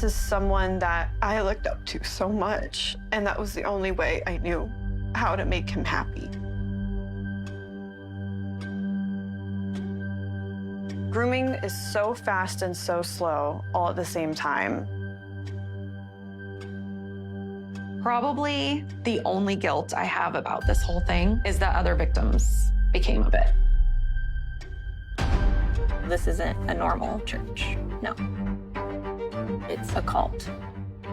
This is someone that I looked up to so much, and that was the only way I knew how to make him happy. Grooming is so fast and so slow all at the same time. Probably the only guilt I have about this whole thing is that other victims became of it. This isn't a normal church, no. It's a cult.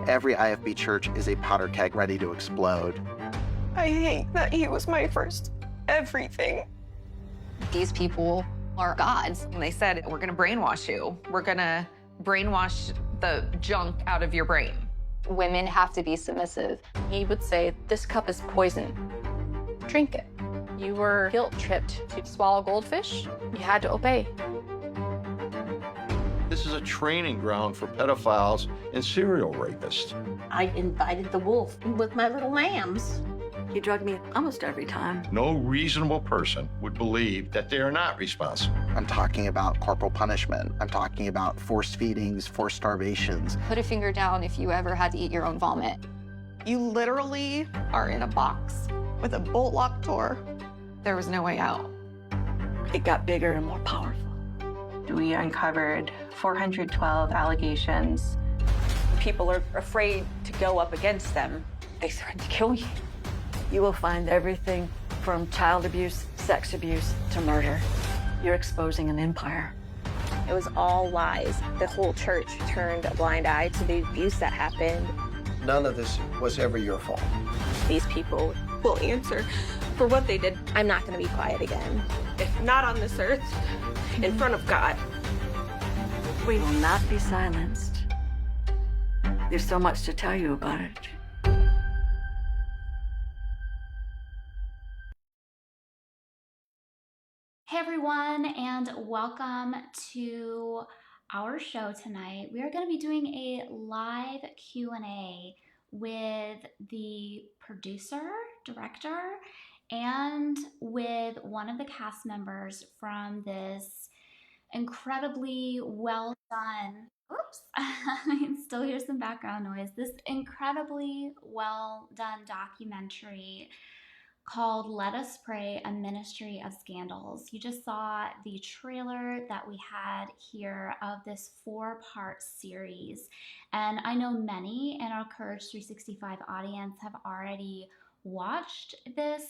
Every IFB church is a powder keg ready to explode. I hate that he was my first everything. These people are gods. And they said, we're gonna brainwash you. We're gonna brainwash the junk out of your brain. Women have to be submissive. He would say, this cup is poison. Drink it. You were guilt-tripped to swallow goldfish. You had to obey. This is a training ground for pedophiles and serial rapists. I invited the wolf with my little lambs. He drugged me almost every time. No reasonable person would believe that they are not responsible. I'm talking about corporal punishment. I'm talking about forced feedings, forced starvations. Put a finger down if you ever had to eat your own vomit. You literally are in a box with a bolt-lock door. There was no way out. It got bigger and more powerful. We uncovered 412 allegations. People are afraid to go up against them. They threaten to kill you. You will find everything from child abuse, sex abuse, to murder. You're exposing an empire. It was all lies. The whole church turned a blind eye to the abuse that happened. None of this was ever your fault. These people will answer for what they did. I'm not going to be quiet again. If not on this earth, in front of God. We will not be silenced. There's so much to tell you about it. Hey everyone, and welcome to our show tonight. We are going to be doing a live Q&A with the producer, director, and with one of the cast members from this incredibly well done, oops, I can still hear some background noise, this incredibly well done documentary called Let Us Pray, A Ministry of Scandals. You just saw the trailer that we had here of this 4-part series. And I know many in our Courage 365 audience have already watched this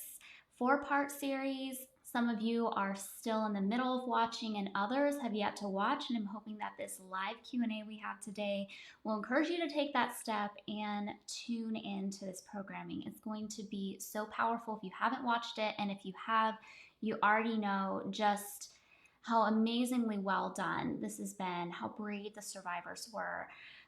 4-part series. Some of you are still in the middle of watching and others have yet to watch, and I'm hoping that this live Q&A we have today will encourage you to take that step and tune into this programming. It's going to be so powerful if you haven't watched it, and if you have, you already know just how amazingly well done this has been, how brave the survivors were.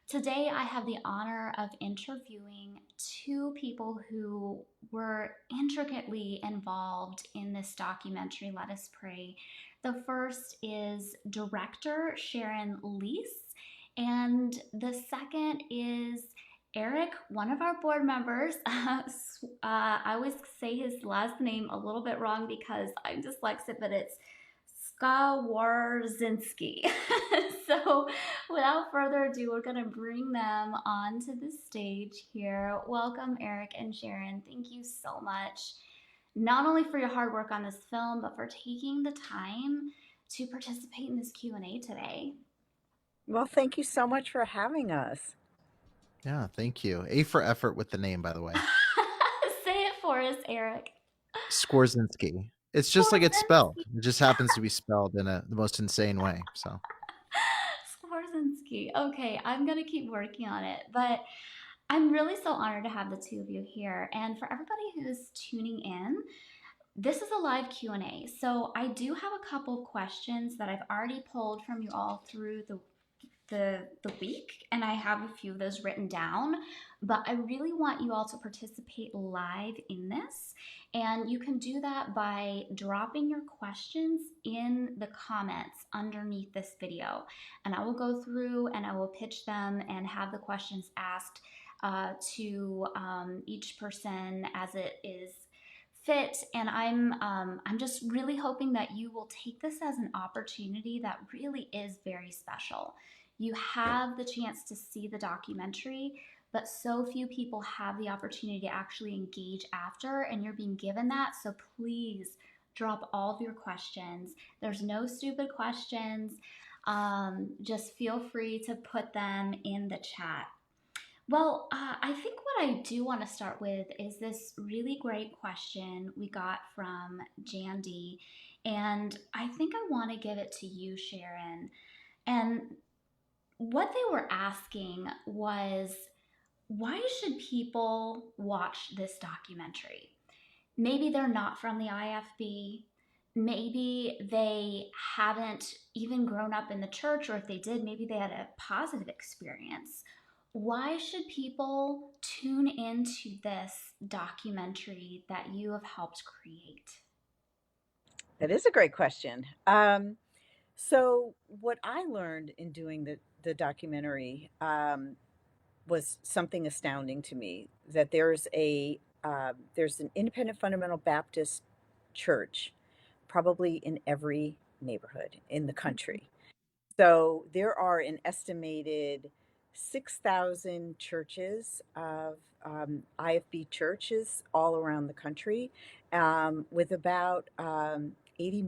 Today, I have the honor of interviewing 2 people who were intricately involved in this documentary, Let Us Pray. The first is Director Sharon Liese, and the second is Eric, one of our board members. I always say his last name a little bit wrong because I'm dyslexic, but it's Skwarczynski. So without further ado, we're going to bring them onto the stage here. Welcome, Eric and Sharon. Thank you so much, not only for your hard work on this film, but for taking the time to participate in this Q&A today. Well, thank you so much for having us. Yeah, thank you. A for effort with the name, by the way. Say it for us, Eric. Skwarczynski. It's just like it's spelled. It just happens to be spelled in the most insane way. So Skwarczynski. Okay, I'm going to keep working on it. But I'm really so honored to have the 2 of you here. And for everybody who's tuning in, this is a live Q&A. So I do have a couple of questions that I've already pulled from you all through the week, and I have a few of those written down, but I really want you all to participate live in this, and you can do that by dropping your questions in the comments underneath this video, and I will go through and I will pitch them and have the questions asked to each person as it is fit. And I'm just really hoping that you will take this as an opportunity that really is very special. You have the chance to see the documentary, but so few people have the opportunity to actually engage after, and you're being given that. So please drop all of your questions. There's no stupid questions. Just feel free to put them in the chat. Well, I think what I do want to start with is this really great question we got from Jandy. And I think I want to give it to you, Sharon. And what they were asking was, why should people watch this documentary? Maybe they're not from the IFB. Maybe they haven't even grown up in the church, or if they did, maybe they had a positive experience. Why should people tune into this documentary that you have helped create? That is a great question. So what I learned in doing the documentary was something astounding to me, that there's an Independent Fundamental Baptist church probably in every neighborhood in the country. So there are an estimated 6,000 churches of IFB churches all around the country, with about 8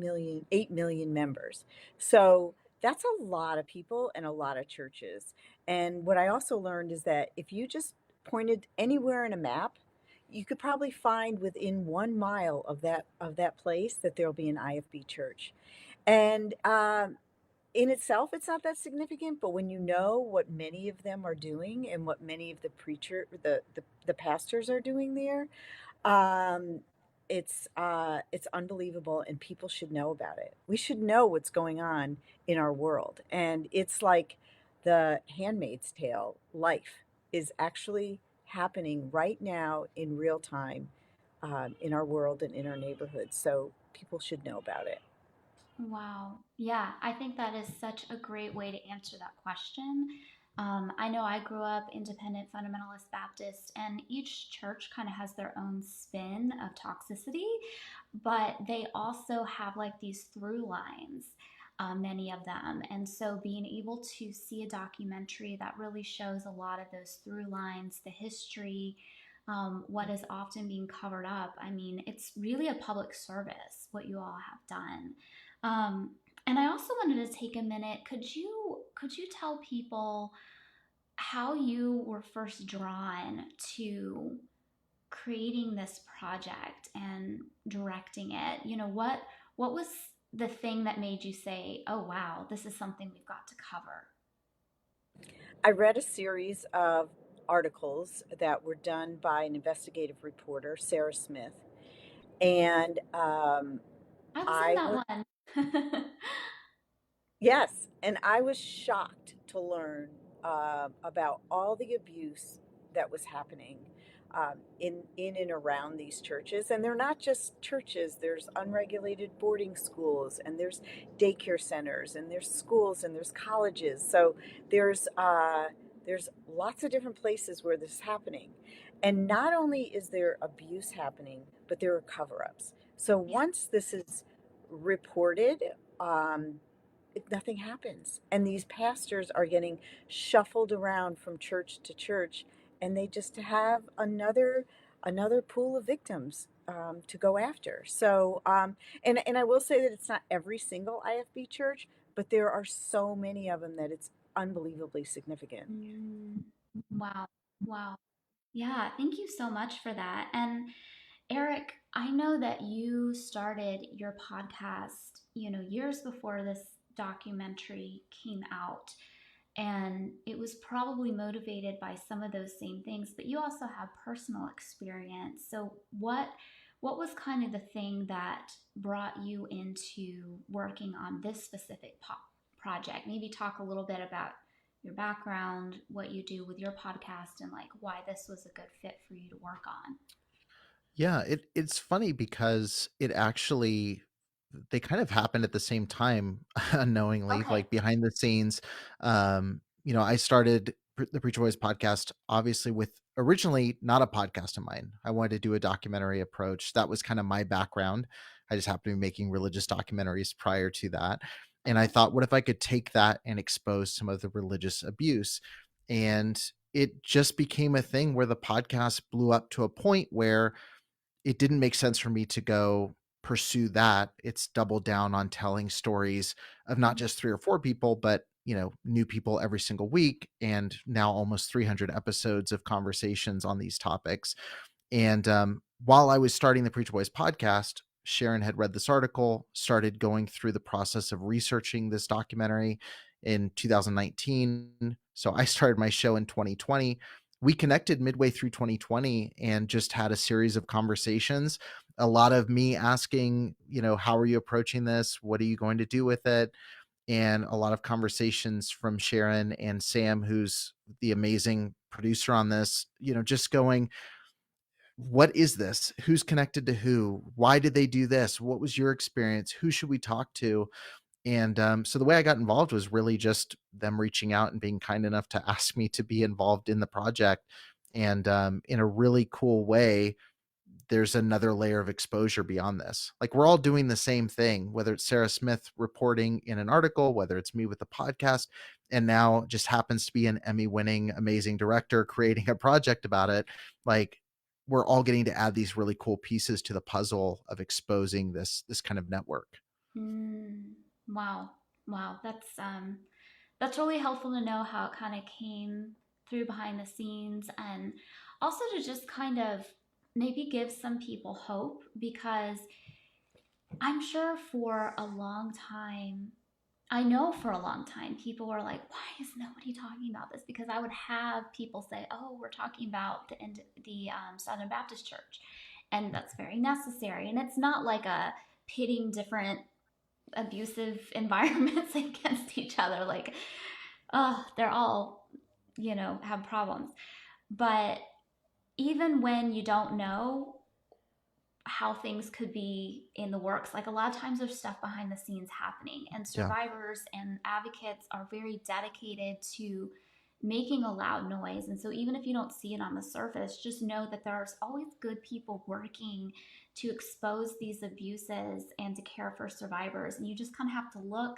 million members. So that's a lot of people and a lot of churches. And what I also learned is that if you just pointed anywhere in a map, you could probably find within 1 mile of that place that there'll be an IFB church. And in itself, it's not that significant, but when you know what many of them are doing and what many of the pastors are doing there, it's unbelievable, and people should know about it. We should know what's going on in our world, and it's like the Handmaid's Tale. Life is actually happening right now in real time, in our world and in our neighborhoods. So people should know about it. Wow. Yeah, I think that is such a great way to answer that question. I know I grew up Independent Fundamentalist Baptist, and each church kind of has their own spin of toxicity, but they also have like these through lines, many of them. And so being able to see a documentary that really shows a lot of those through lines, the history, what is often being covered up. I mean, it's really a public service, what you all have done. And I also wanted to take a minute. Could you tell people how you were first drawn to creating this project and directing it? You know, what was the thing that made you say, "Oh wow, this is something we've got to cover"? I read a series of articles that were done by an investigative reporter, Sarah Smith, and I was in that one. yes, and I was shocked to learn about all the abuse that was happening in and around these churches. And they're not just churches. There's unregulated boarding schools, and there's daycare centers, and there's schools, and there's colleges. So there's lots of different places where this is happening. And not only is there abuse happening, but there are cover-ups. So once this is reported, nothing happens, and these pastors are getting shuffled around from church to church, and they just have another pool of victims to go after. So and I will say that it's not every single IFB church, but there are so many of them that it's unbelievably significant. Wow. Wow. Yeah, thank you so much for that. And Eric, I know that you started your podcast, years before this documentary came out, and it was probably motivated by some of those same things, but you also have personal experience. So what was kind of the thing that brought you into working on this specific project? Maybe talk a little bit about your background, what you do with your podcast, and like why this was a good fit for you to work on. Yeah, it's funny because it actually they kind of happened at the same time unknowingly, Okay. like behind the scenes. I started the Preacher Boys podcast obviously with originally not a podcast of mine. I wanted to do a documentary approach. That was kind of my background. I just happened to be making religious documentaries prior to that. And I thought, what if I could take that and expose some of the religious abuse? And it just became a thing where the podcast blew up to a point where it didn't make sense for me to go pursue that. It's doubled down on telling stories of not just 3 or 4 people, but new people every single week, and now almost 300 episodes of conversations on these topics. And while I was starting the Preacher Boys podcast, Sharon had read this article, started going through the process of researching this documentary in 2019. So I started my show in 2020. We connected midway through 2020 and just had a series of conversations. A lot of me asking, how are you approaching this? What are you going to do with it? And a lot of conversations from Sharon and Sam, who's the amazing producer on this, just going, what is this? Who's connected to who? Why did they do this? What was your experience? Who should we talk to? And so the way I got involved was really just them reaching out and being kind enough to ask me to be involved in the project. And in a really cool way, there's another layer of exposure beyond this. Like, we're all doing the same thing, whether it's Sarah Smith reporting in an article, whether it's me with the podcast, and now just happens to be an Emmy-winning amazing director creating a project about it. Like, we're all getting to add these really cool pieces to the puzzle of exposing this kind of network. Wow. That's really helpful to know how it kind of came through behind the scenes, and also to just kind of maybe give some people hope, because I'm sure for a long time, I know for a long time, people were like, why is nobody talking about this? Because I would have people say, oh, we're talking about the Southern Baptist Church. And that's very necessary. And it's not like a pitting different abusive environments against each other. Like, they're all, have problems. But even when you don't know how things could be in the works, like, a lot of times there's stuff behind the scenes happening, and survivors and advocates are very dedicated to making a loud noise. And so even if you don't see it on the surface, just know that there's always good people working to expose these abuses and to care for survivors. And you just kind of have to look,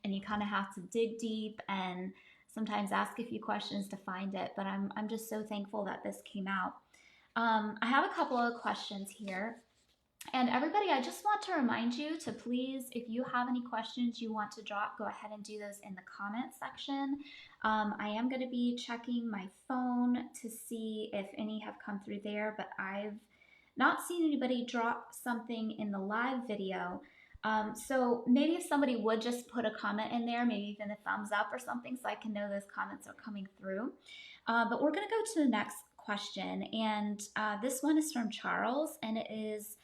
and you kind of have to dig deep, and sometimes ask a few questions to find it. But I'm just so thankful that this came out. I have a couple of questions here. And everybody, I just want to remind you to please, if you have any questions you want to drop, go ahead and do those in the comment section. I am going to be checking my phone to see if any have come through there, but I've not seen anybody drop something in the live video. So maybe if somebody would just put a comment in there, maybe even a thumbs up or something, so I can know those comments are coming through. But we're going to go to the next question. And this one is from Charles, and it is,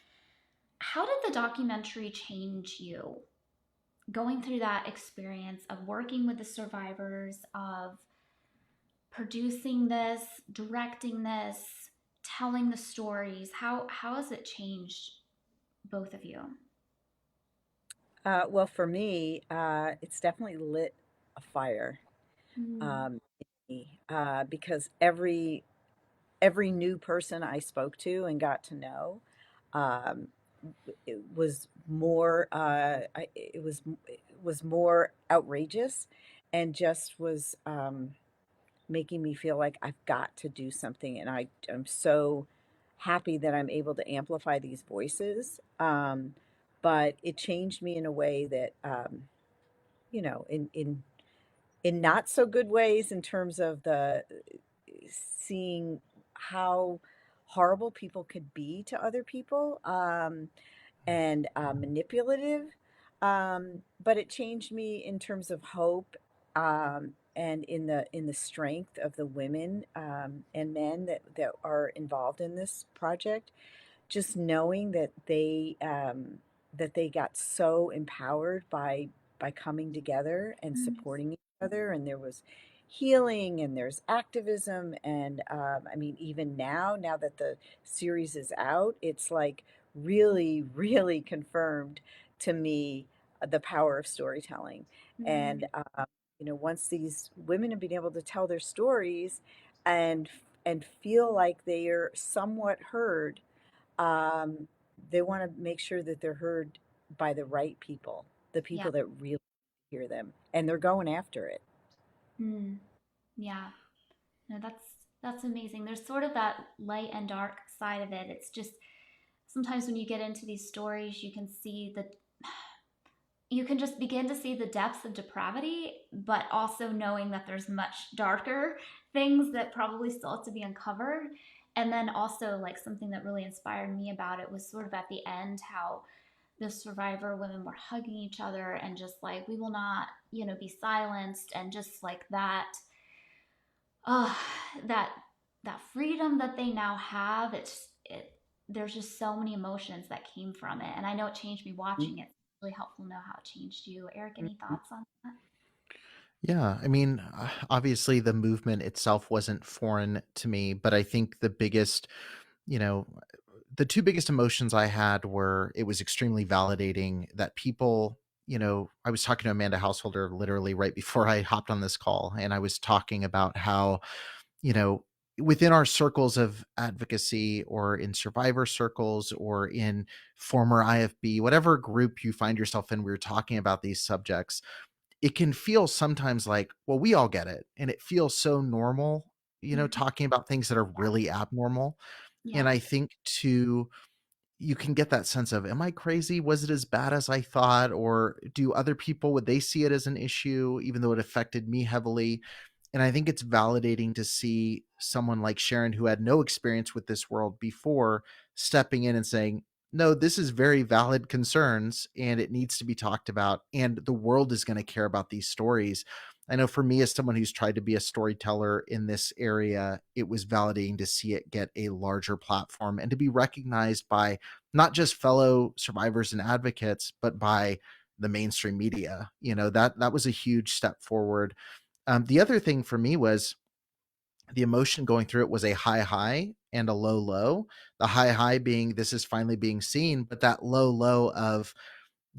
how did the documentary change you? Going through that experience of working with the survivors, of producing this, directing this, telling the stories, how has it changed both of you? Well, for me, it's definitely lit a fire in me, because every new person I spoke to and got to know, it was more it was more outrageous, and just was making me feel like I've got to do something. And I'm so happy that I'm able to amplify these voices. But it changed me in a way that, in not so good ways, in terms of the seeing how horrible people could be to other people, and manipulative. But it changed me in terms of hope, and in the strength of the women, and men that are involved in this project. Just knowing that they got so empowered by coming together and supporting each other, and there was healing, and there's activism, and I mean, even now that the series is out, it's like really, really confirmed to me the power of storytelling. And once these women have been able to tell their stories and feel like they are somewhat heard, they want to make sure that they're heard by the right people, the people that really hear them, and they're going after it. Yeah. No, that's amazing. There's sort of that light and dark side of it. It's just sometimes when you get into these stories, you can just begin to see the depths of depravity, but also knowing that there's much darker things that probably still have to be uncovered. And then also, like, something that really inspired me about it was sort of at the end how the survivor women were hugging each other and just like, we will not, be silenced, and just like that, uh, that that freedom that they now have. There's just so many emotions that came from it, and I know it changed me watching it. It's really helpful to know how it changed you. Eric, any thoughts on that? Yeah, I mean, obviously the movement itself wasn't foreign to me, but I think you know, the two biggest emotions I had were it was extremely validating that people, I was talking to Amanda Householder literally right before I hopped on this call, and I was talking about how, you know, within our circles of advocacy or in survivor circles or in former IFB, whatever group you find yourself in, we were talking about these subjects. It can feel sometimes like, well, we all get it. And it feels so normal, talking about things that are really abnormal. And Yeah. I think you can get that sense of, am I crazy? Was it as bad as I thought? Or do other people, would they see it as an issue, even though it affected me heavily? And I think it's validating to see someone like Sharon, who had no experience with this world before, stepping in and saying, no, this is very valid concerns and it needs to be talked about. And the world is going to care about these stories. I know for me, as someone who's tried to be a storyteller in this area, it was validating to see it get a larger platform and to be recognized by not just fellow survivors and advocates, but by the mainstream media. That was a huge step forward. The other thing for me was the emotion going through it was a high and a low. The high being this is finally being seen, but that low of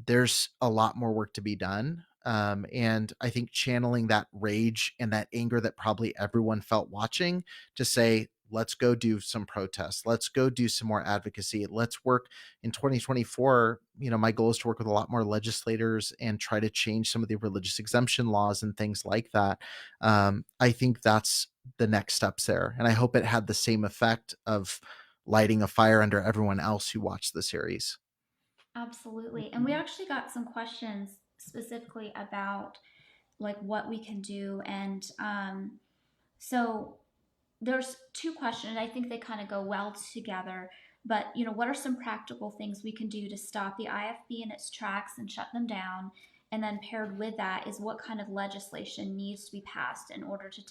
there's a lot more work to be done. And I think channeling that rage and that anger that probably everyone felt watching to say, let's go do some protests. Let's go do some more advocacy. Let's work in 2024. My goal is to work with a lot more legislators and try to change some of the religious exemption laws and things like that. I think that's the next steps there. And I hope it had the same effect of lighting a fire under everyone else who watched the series. Absolutely. And we actually got some questions specifically about like what we can do. And so there's two questions. I think they kind of go well together. But, what are some practical things we can do to stop the IFB in its tracks and shut them down? And then paired with that is what kind of legislation needs to be passed in order to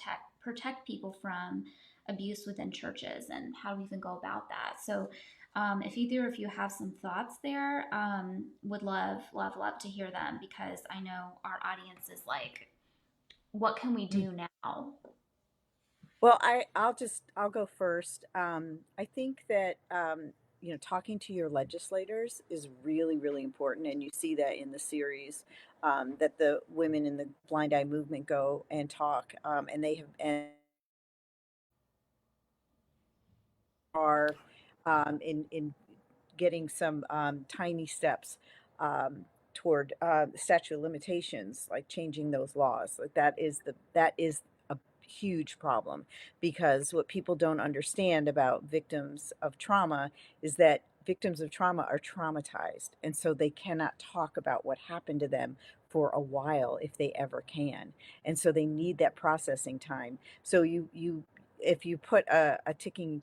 protect people from abuse within churches, and how do we even go about that? So if either of you have some thoughts there, would love to hear them, because I know our audience is like, what can we do now? Well, I'll go first. I think that talking to your legislators is really, really important, and you see that in the series, that the women in the Blind Eye Movement go and talk, and they have and are in getting some tiny steps toward the statute of limitations, like changing those laws. Like that is a huge problem, because what people don't understand about victims of trauma is that victims of trauma are traumatized, and so they cannot talk about what happened to them for a while, if they ever can, and so they need that processing time. So if you put a ticking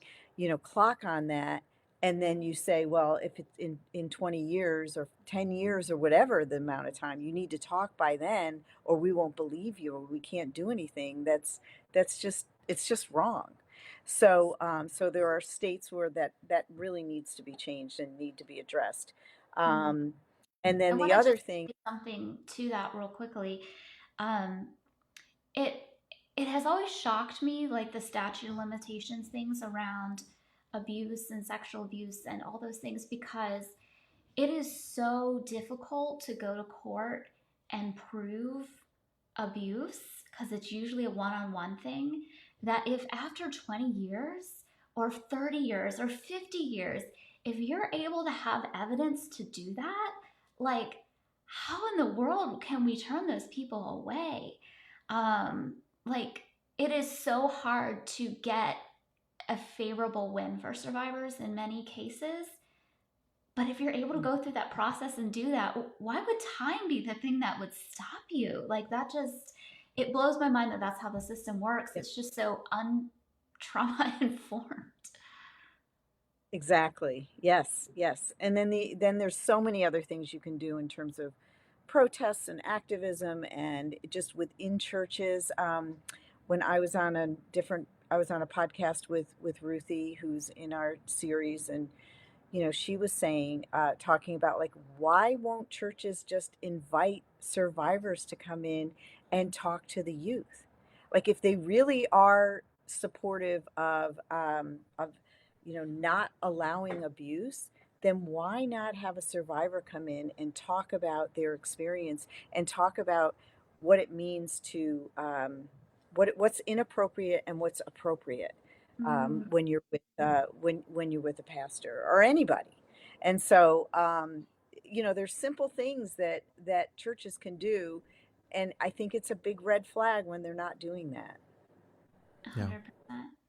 clock on that, and then you say, well, if it's in 20 years or 10 years or whatever the amount of time, you need to talk by then, or we won't believe you, or we can't do anything. It's just wrong. So so there are states where that really needs to be changed and need to be addressed. And then the other thing, something to that real quickly. It it has always shocked me, like the statute of limitations things around abuse and sexual abuse and all those things, because it is so difficult to go to court and prove abuse, because it's usually a one-on-one thing, that if after 20 years or 30 years or 50 years, if you're able to have evidence to do that, like, how in the world can we turn those people away? Like, it is so hard to get a favorable win for survivors in many cases. But if you're able to go through that process and do that, why would time be the thing that would stop you? Like, that just, it blows my mind that that's how the system works. It's just so trauma informed. Exactly. Yes, yes. And then there's so many other things you can do in terms of protests and activism and just within churches. When I was on a podcast with Ruthie, who's in our series, and she was saying, talking about, like, why won't churches just invite survivors to come in and talk to the youth? Like, if they really are supportive of not allowing abuse, then why not have a survivor come in and talk about their experience and talk about what it means to what's inappropriate and what's appropriate when you're with when you're with a pastor or anybody. And so there's simple things that churches can do, and I think it's a big red flag when they're not doing that. 100%.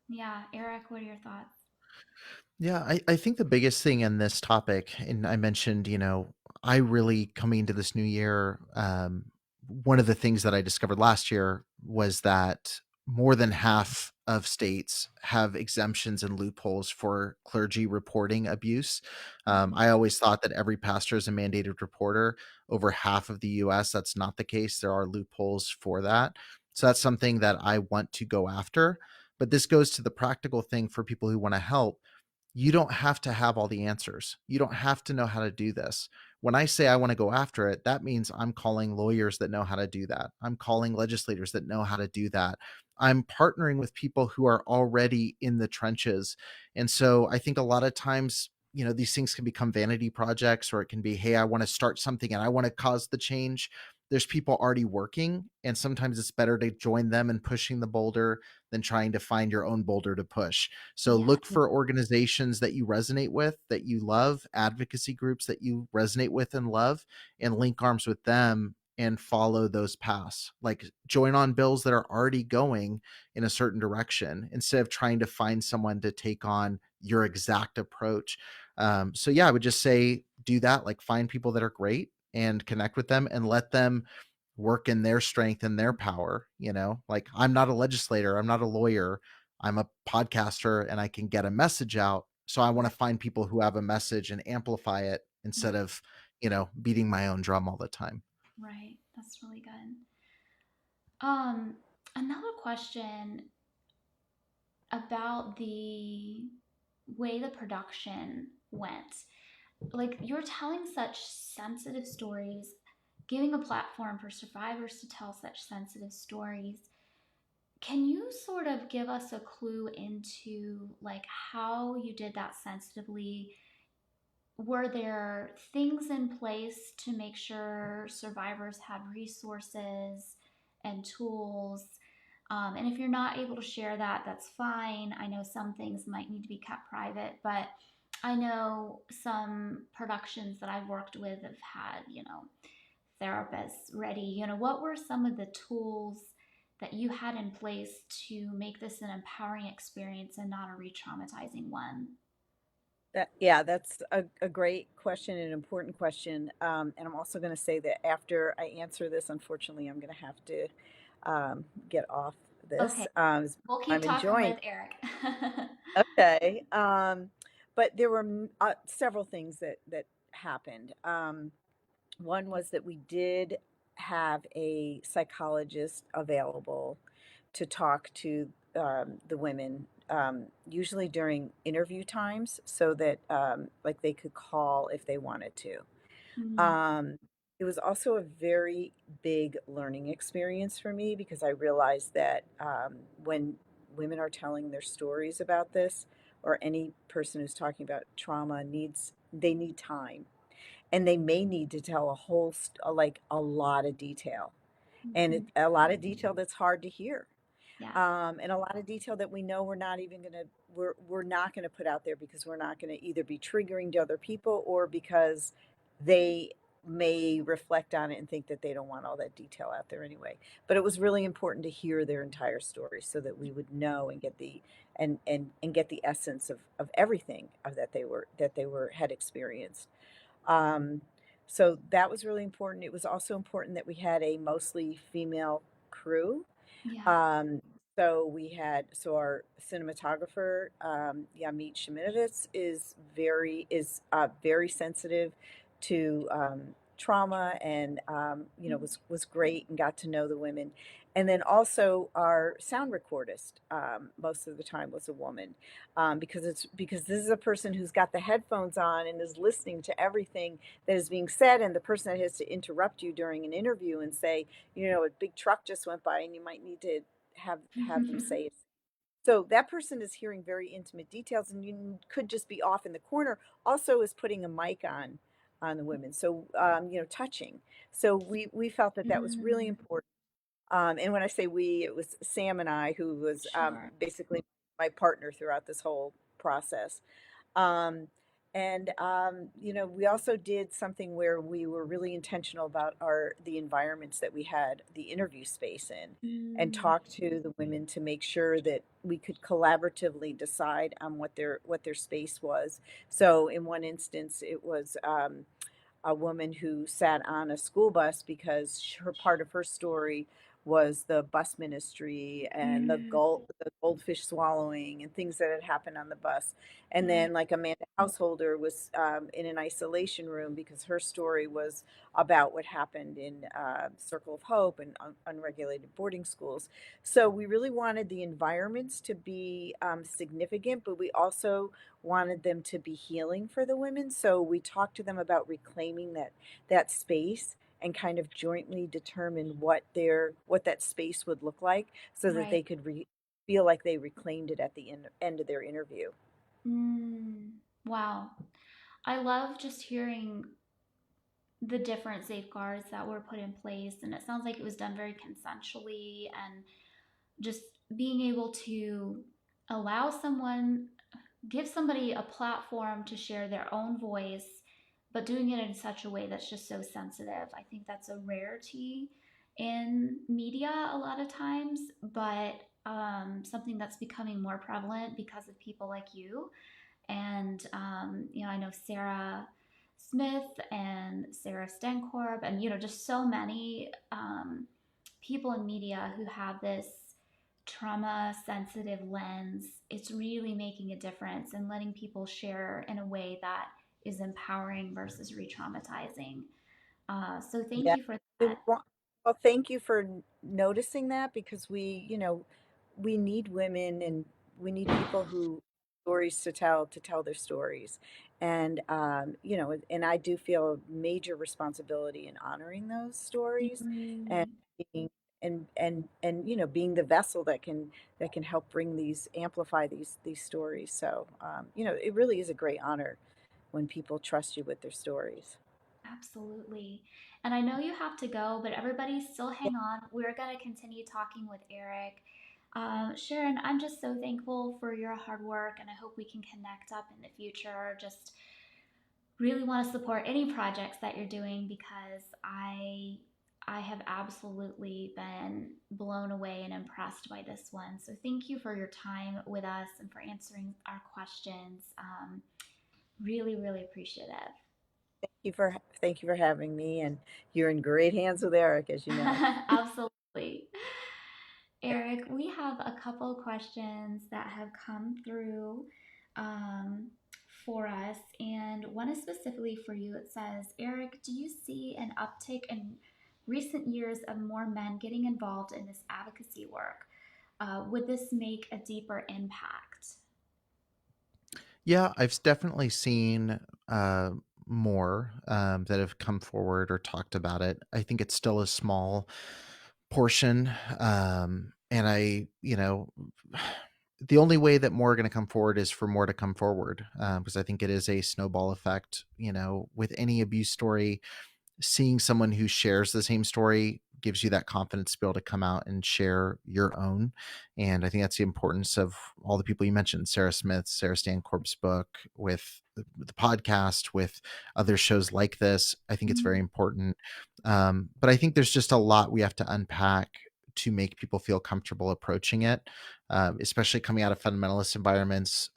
Yeah. Eric, what are your thoughts? Yeah, I think the biggest thing in this topic, and I mentioned, I really coming into this new year, one of the things that I discovered last year was that more than half of states have exemptions and loopholes for clergy reporting abuse. I always thought that every pastor is a mandated reporter. Over half of the US, that's not the case. There are loopholes for that. So that's something that I want to go after. But this goes to the practical thing for people who want to help. You don't have to have all the answers. You don't have to know how to do this. When I say I want to go after it, that means I'm calling lawyers that know how to do that. I'm calling legislators that know how to do that. I'm partnering with people who are already in the trenches. And so I think a lot of times, these things can become vanity projects, or it can be, hey, I want to start something and I want to cause the change. There's people already working, and sometimes it's better to join them in pushing the boulder than trying to find your own boulder to push. So look for organizations that you resonate with, that you love, advocacy groups that you resonate with and love, and link arms with them and follow those paths. Like, join on bills that are already going in a certain direction instead of trying to find someone to take on your exact approach. So yeah, I would just say do that. Like, find people that are great and connect with them and let them work in their strength and their power. Like, I'm not a legislator, I'm not a lawyer, I'm a podcaster, and I can get a message out. So I want to find people who have a message and amplify it instead of, beating my own drum all the time. Right. That's really good. Another question about the way the production went. Like, you're telling such sensitive stories, giving a platform for survivors to tell such sensitive stories. Can you sort of give us a clue into, like, how you did that sensitively? Were there things in place to make sure survivors had resources and tools? And if you're not able to share that, that's fine. I know some things might need to be kept private, but I know some productions that I've worked with have had, therapists ready. What were some of the tools that you had in place to make this an empowering experience and not a re-traumatizing one? That's a great question, an important question. And I'm also going to say that after I answer this, unfortunately, I'm going to have to get off this. Okay. We'll keep I'm talking enjoying. with Eric. Okay. But there were several things that happened. One was that we did have a psychologist available to talk to the women, usually during interview times, so that like they could call if they wanted to. It was also a very big learning experience for me, because I realized that when women are telling their stories about this, or any person who's talking about trauma they need time, and they may need to tell like a lot of detail, and a lot of detail that's hard to hear. And a lot of detail that we know we're not going to put out there, because we're not going to either be triggering to other people, or because they may reflect on it and think that they don't want all that detail out there anyway. But it was really important to hear their entire story so that we would know and get the and get the essence of everything that they were had experienced. Um, so that was really important. It was also important that we had a mostly female crew. Yeah. So our cinematographer, Yamit Sheminovitz, is very sensitive to trauma, and was great and got to know the women. And then also our sound recordist, most of the time was a woman, because this is a person who's got the headphones on and is listening to everything that is being said, and the person that has to interrupt you during an interview and say, a big truck just went by and you might need to have them say it. So that person is hearing very intimate details, and you could just be off in the corner. Also, is putting a mic on the women, so touching. So we felt that was really important. And when I say we, it was Sam and I, who was Sure. basically my partner throughout this whole process. Um, we also did something where we were really intentional about the environments that we had the interview space in, and talked to the women to make sure that we could collaboratively decide on what their space was. So in one instance, it was a woman who sat on a school bus because her part of her story was the bus ministry and the goldfish swallowing and things that had happened on the bus. And then, like, Amanda Householder was in an isolation room because her story was about what happened in Circle of Hope and unregulated boarding schools. So we really wanted the environments to be significant, but we also wanted them to be healing for the women. So we talked to them about reclaiming that space and kind of jointly determine what that space would look like, so that they could feel like they reclaimed it at the end of their interview. Wow. I love just hearing the different safeguards that were put in place, and it sounds like it was done very consensually, and just being able to give somebody a platform to share their own voice, but doing it in such a way that's just so sensitive. I think that's a rarity in media a lot of times, but something that's becoming more prevalent because of people like you. And, I know Sarah Smith and Sarah Stenkorb, and, just so many people in media who have this trauma sensitive lens. It's really making a difference and letting people share in a way that is empowering versus re-traumatizing. So thank you for that. Well, thank you for noticing that, because we need women, and we need people who stories to tell their stories. And and I do feel a major responsibility in honoring those stories, and being being the vessel that can help amplify these stories. So it really is a great honor when people trust you with their stories. Absolutely. And I know you have to go, but everybody still hang on. We're going to continue talking with Eric. Sharon, I'm just so thankful for your hard work, and I hope we can connect up in the future. Just really want to support any projects that you're doing, because I have absolutely been blown away and impressed by this one. So thank you for your time with us and for answering our questions. Really, really appreciative. Thank you for having me, and you're in great hands with Eric, as you know. Absolutely. Eric, we have a couple questions that have come through for us, and one is specifically for you. It says, Eric, do you see an uptick in recent years of more men getting involved in this advocacy work? Would this make a deeper impact? Yeah, I've definitely seen more that have come forward or talked about it. I think it's still a small portion. And the only way that more are going to come forward is for more to come forward, because I think it is a snowball effect. With any abuse story, seeing someone who shares the same story gives you that confidence to be able to come out and share your own. And I think that's the importance of all the people you mentioned: Sarah Smith, Sarah Stankorp's book, with the podcast, with other shows like this. I think it's very Mhm. important. But I think there's just a lot we have to unpack to make people feel comfortable approaching it, especially coming out of fundamentalist environments.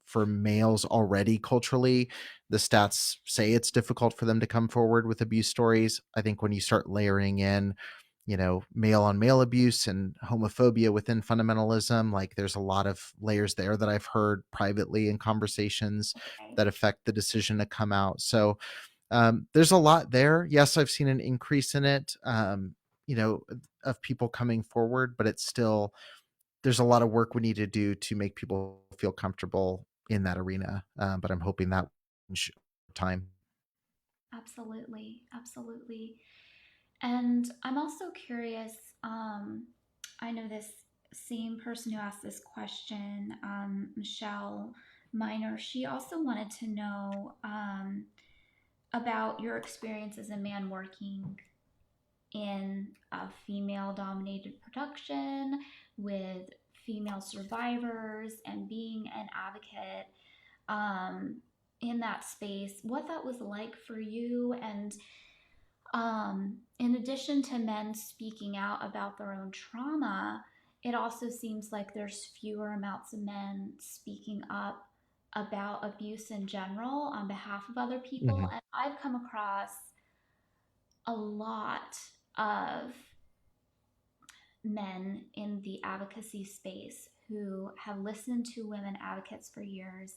For males already culturally, the stats say it's difficult for them to come forward with abuse stories. I think when you start layering in, male on male abuse and homophobia within fundamentalism, like there's a lot of layers there that I've heard privately in conversations Okay. that affect the decision to come out. So there's a lot there. Yes, I've seen an increase in it, you know, of people coming forward, but it's still, there's a lot of work we need to do to make people feel comfortable in that arena. But I'm hoping that will change over time. Absolutely. Absolutely. And I'm also curious. I know this same person who asked this question, Michelle Miner, she also wanted to know about your experience as a man working in a female dominated production with female survivors and being an advocate um, in that space, what that was like for you. And in addition to men speaking out about their own trauma, it also seems like there's fewer amounts of men speaking up about abuse in general on behalf of other people. Mhm. And I've come across a lot of men in the advocacy space who have listened to women advocates for years,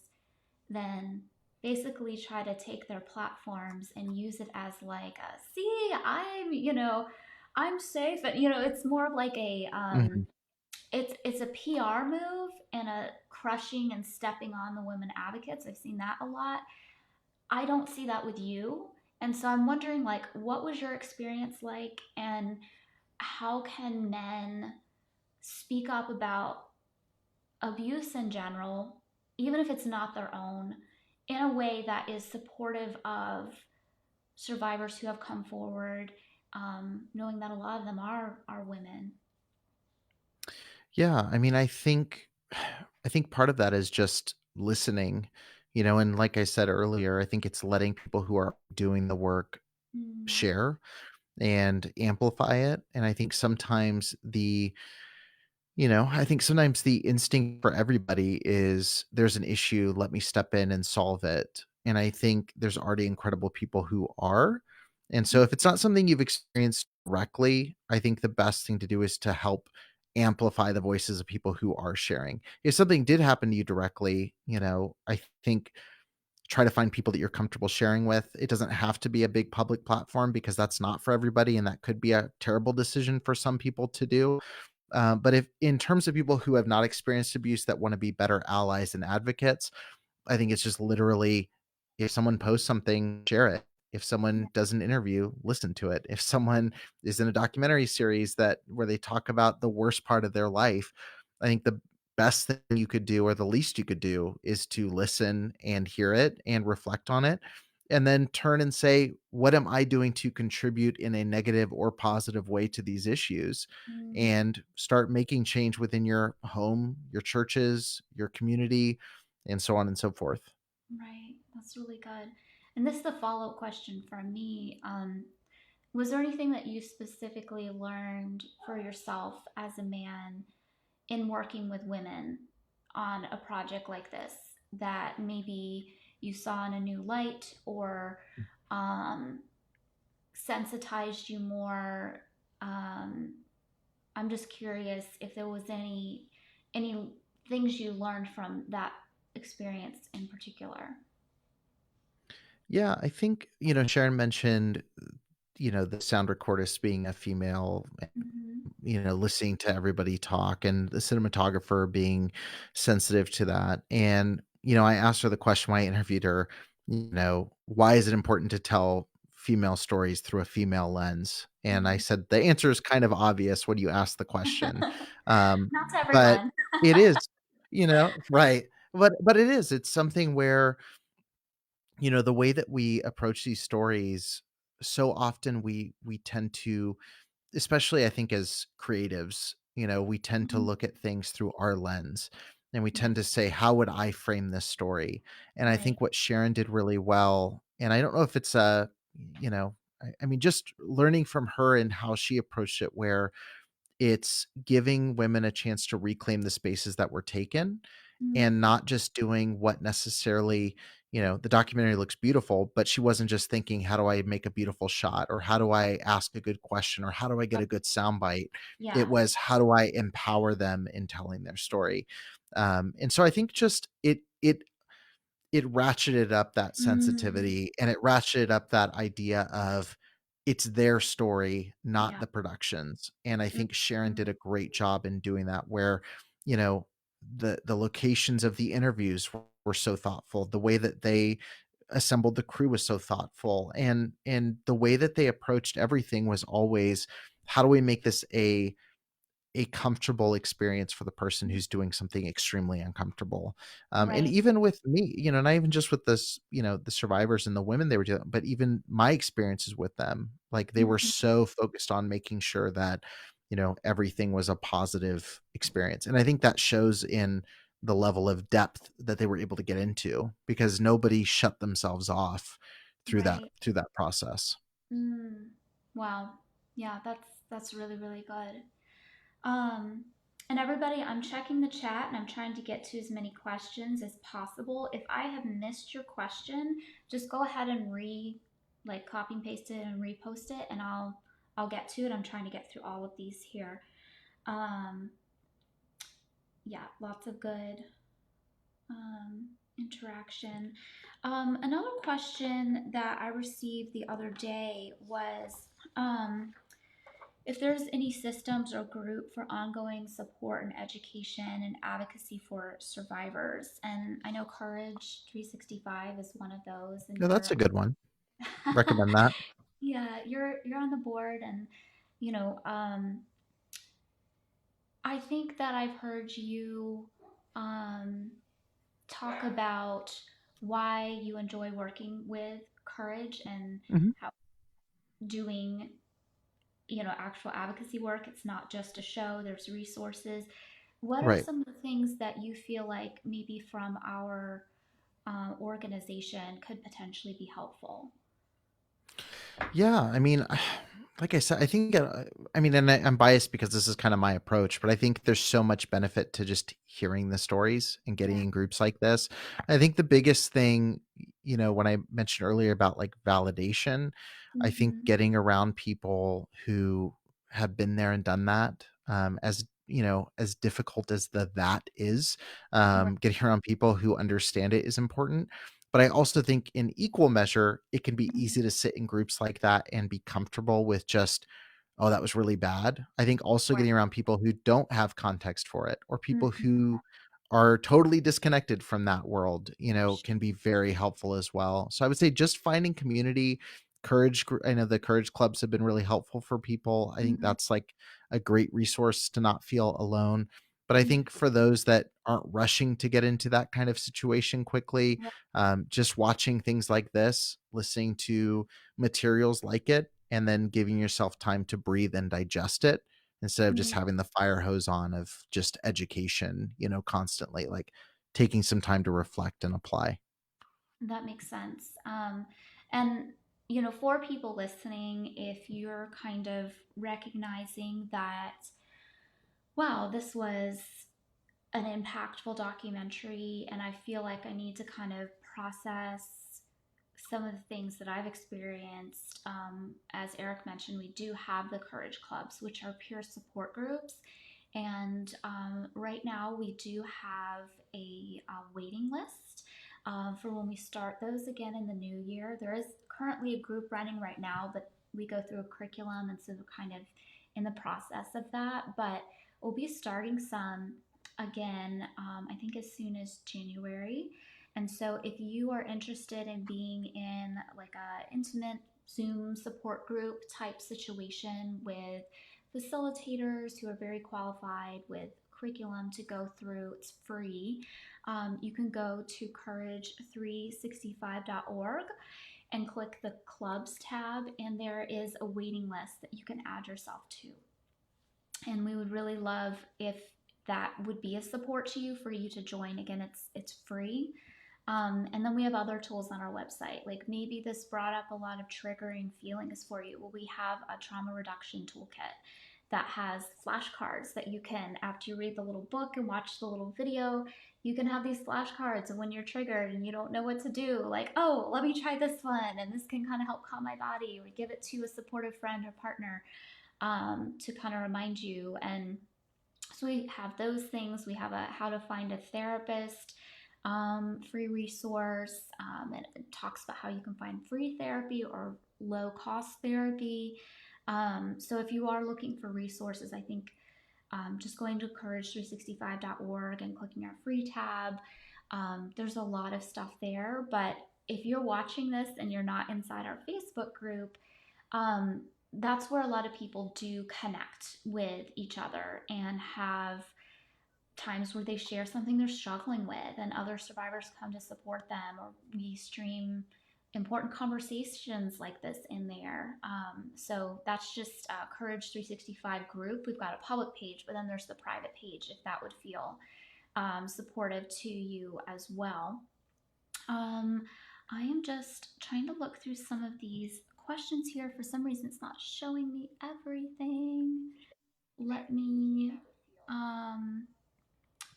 then basically try to take their platforms and use it as like a, see, I'm safe. And it's more of like a Mhm. it's a PR move and a crushing and stepping on the women advocates. I've seen that a lot. I don't see that with you. And so I'm wondering, like, what was your experience like, and how can men speak up about abuse in general, even if it's not their own, in a way that is supportive of survivors who have come forward, knowing that a lot of them are women. Yeah, I mean, I think part of that is just listening, and like I said earlier, I think it's letting people who are doing the work Mm, share and amplify it. And I think sometimes the instinct for everybody is, there's an issue, let me step in and solve it. And I think there's already incredible people who are. And so if it's not something you've experienced directly, I think the best thing to do is to help amplify the voices of people who are sharing. If something did happen to you directly, I think try to find people that you're comfortable sharing with. It doesn't have to be a big public platform, because that's not for everybody. And that could be a terrible decision for some people to do. But if in terms of people who have not experienced abuse that want to be better allies and advocates, I think it's just literally, if someone posts something, share it. If someone does an interview, listen to it. If someone is in a documentary series that where they talk about the worst part of their life, I think the best thing you could do, or the least you could do, is to listen and hear it and reflect on it, and then turn and say, what am I doing to contribute in a negative or positive way to these issues? mm, And start making change within your home, your churches, your community, and so on and so forth. right. That's really good. And this is the follow-up question from me. Was there anything that you specifically learned for yourself as a man in working with women on a project like this that maybe you saw in a new light, or um, sensitized you more? Um, I'm just curious if there was any things you learned from that experience in particular. Yeah, I think, Sharon mentioned, the sound recordist being a female, Mm-hmm. listening to everybody talk, and the cinematographer being sensitive to that. And, I asked her the question when I interviewed her, why is it important to tell female stories through a female lens? And I Mm-hmm. said, the answer is kind of obvious when you ask the question. Um, Not to but everyone. it is, right. But it's something where, the way that we approach these stories, so often we tend to, especially I think as creatives, we tend to Mhm. look at things through our lens. and we tend to say, how would I frame this story? And I Right. think what Sharon did really well, and I don't know if it's a, I mean, just learning from her and how she approached it, where it's giving women a chance to reclaim the spaces that were taken and Mm, not just doing what necessarily, the documentary looks beautiful, but she wasn't just thinking, how do I make a beautiful shot, or how do I ask a good question, or how do I get right. a good soundbite? It Yeah. was, how do I empower them in telling their story? And so I think just it ratcheted up that Mm, sensitivity, and it ratcheted up that idea of it's their story, not yeah. the productions. And I think Sharon did Mhm. a great job in doing that, where, you know, the locations of the interviews were so thoughtful. The way that they assembled the crew was so thoughtful. And the way that they approached everything was always, how do we make this a comfortable experience for the person who's doing something extremely uncomfortable. And Right. even with me, not even just with this, the survivors and the women they were dealing, but even my experiences with them, like they were Mhm. so focused on making sure that, everything was a positive experience. And I think that shows in the level of depth that they were able to get into, because nobody shut themselves off Right. through that process. Mm. Wow. Yeah, that's really, really good. Um, and everybody, I'm checking the chat and I'm trying to get to as many questions as possible. If I have missed your question, just go ahead and like copy and paste it and repost it, and I'll get to it. I'm trying to get through all of these here. Um, yeah, lots of good interaction. Another question that I received the other day was um, if there's any systems or group for ongoing support and education and advocacy for survivors. And I know Courage 365 is one of those, and Yeah, that's you're a good one. Recommend that. yeah, you're on the board, and you know, I think that I've heard you um, talk about why you enjoy working with Courage and Mhm. how doing actual advocacy work. It's not just a show, there's resources. What are Right. some of the things that you feel like maybe from our organization could potentially be helpful? Yeah, I mean, like I said, I think, I mean, and I'm biased because this is kind of my approach, but I think there's so much benefit to just hearing the stories and getting Yeah. in groups like this. I think the biggest thing, when I mentioned earlier about like validation, I think Mm-hmm. getting around people who have been there and done that, as as difficult as that is, Right. getting around people who understand it is important. But I also think in equal measure, it can be Mm-hmm. easy to sit in groups like that and be comfortable with just, oh, that was really bad. I think also Right. getting around people who don't have context for it, or people Mm-hmm. who are totally disconnected from that world, Sure. can be very helpful as well. So I would say just finding community. I know the Courage clubs have been really helpful for people. I think Mm-hmm. that's like a great resource to not feel alone. But I Yeah. think for those that aren't rushing to get into that kind of situation quickly, Right. just watching things like this, listening to materials like it, and then giving yourself time to breathe and digest it, instead of just Mm, having the fire hose on of just education, constantly, like taking some time to reflect and apply. that makes sense. And for people listening, if you're kind of recognizing that, wow, this was an impactful documentary, and I feel like I need to kind of process some of the things that I've experienced. As Eric mentioned, we do have the Courage Clubs, which are peer support groups. And right now, we do have a waiting list for when we start those again in the new year. There is currently a group running right now, but we go through a curriculum, and so we're kind of in the process of that. But we'll be starting some again, I think as soon as January. And so if you are interested in being in like a intimate Zoom support group type situation with facilitators who are very qualified with curriculum to go through, it's free. You can go to courage365.org and click the clubs tab, and there is a waiting list that you can add yourself to. And we would really love if that would be a support to you for you to join. Again, it's free. And then we have other tools on our website. Like maybe this brought up a lot of triggering feelings for you. Well, we have a trauma reduction toolkit that has flashcards that you can, after you read the little book and watch the little video, you can have these flashcards. And when you're triggered and you don't know what to do, like, oh, let me try this one. And this can kind of help calm my body, or give it to a supportive friend or partner to kind of remind you. And so we have those things. We have a how to find a therapist free resource. And it talks about how you can find free therapy or low cost therapy. So if you are looking for resources, I think just going to courage365.org and clicking our free tab, there's a lot of stuff there. But if you're watching this and you're not inside our Facebook group, that's where a lot of people do connect with each other and have times where they share something they're struggling with, and other survivors come to support them, or we stream important conversations like this in there. So that's just Courage 365 group. We've got a public page, but then there's the private page if that would feel supportive to you as well. I am just trying to look through some of these questions here. For some reason, it's not showing me everything. Let me,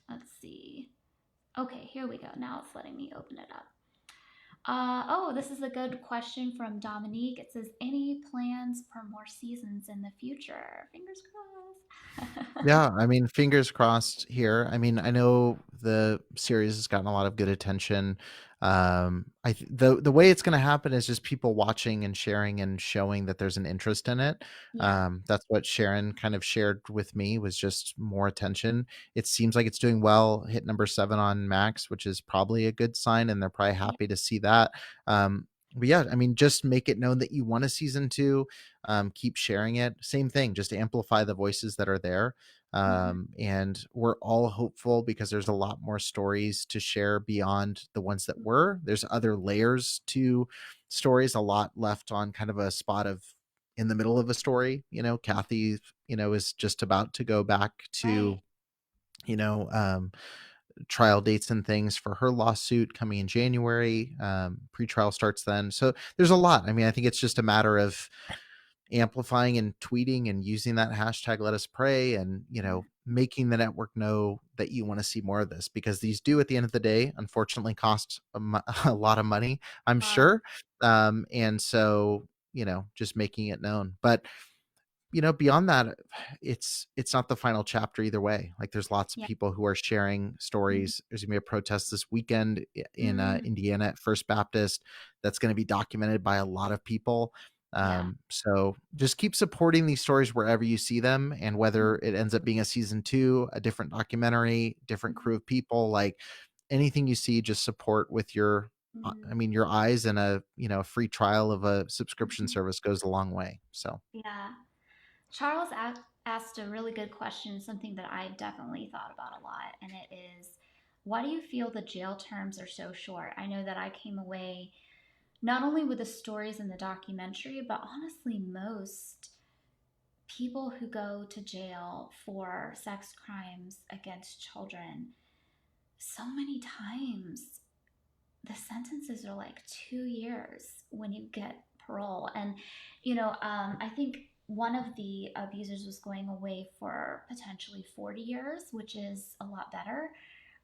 let's see. Okay, here we go. Now it's letting me open it up. Oh, this is a good question from Dominique. It says, any plans for more seasons in the future? Fingers crossed. Yeah, I mean, fingers crossed here. I mean, I know the series has gotten a lot of good attention. The way it's going to happen is just people watching and sharing and showing that there's an interest in it. Yeah. That's what Sharon kind of shared with me, was just more attention. It seems like it's doing well. Hit number 7 on Max, which is probably a good sign, and they're probably happy to see that. But yeah, I mean, just make it known that you want a season 2. Keep sharing it. Same thing, just amplify the voices that are there. And we're all hopeful because there's a lot more stories to share beyond the ones that were. There's other layers to stories, a lot left on kind of a spot of in the middle of a story. Kathy, is just about to go back to, trial dates and things for her lawsuit coming in January. Pretrial starts then. So there's a lot. I mean, I think it's just a matter of amplifying and tweeting and using that hashtag let us pray, and making the network know that you want to see more of this, because these do at the end of the day unfortunately cost a lot of money, I'm sure. And so just making it known. But beyond that, it's not the final chapter either way. Like, there's lots of people who are sharing stories. There's gonna be a protest this weekend in Indiana at First Baptist that's going to be documented by a lot of people. So just keep supporting these stories wherever you see them, and whether it ends up being a season 2, a different documentary, different crew of people, like anything you see, just support with your your eyes, and a free trial of a subscription service goes a long way. So Yeah. Charles asked a really good question, something that I've definitely thought about a lot, and it is, why do you feel the jail terms are so short? I know that I came away not only with the stories in the documentary, but honestly, most people who go to jail for sex crimes against children, so many times the sentences are like 2 years when you get parole. And, I think one of the abusers was going away for potentially 40 years, which is a lot better.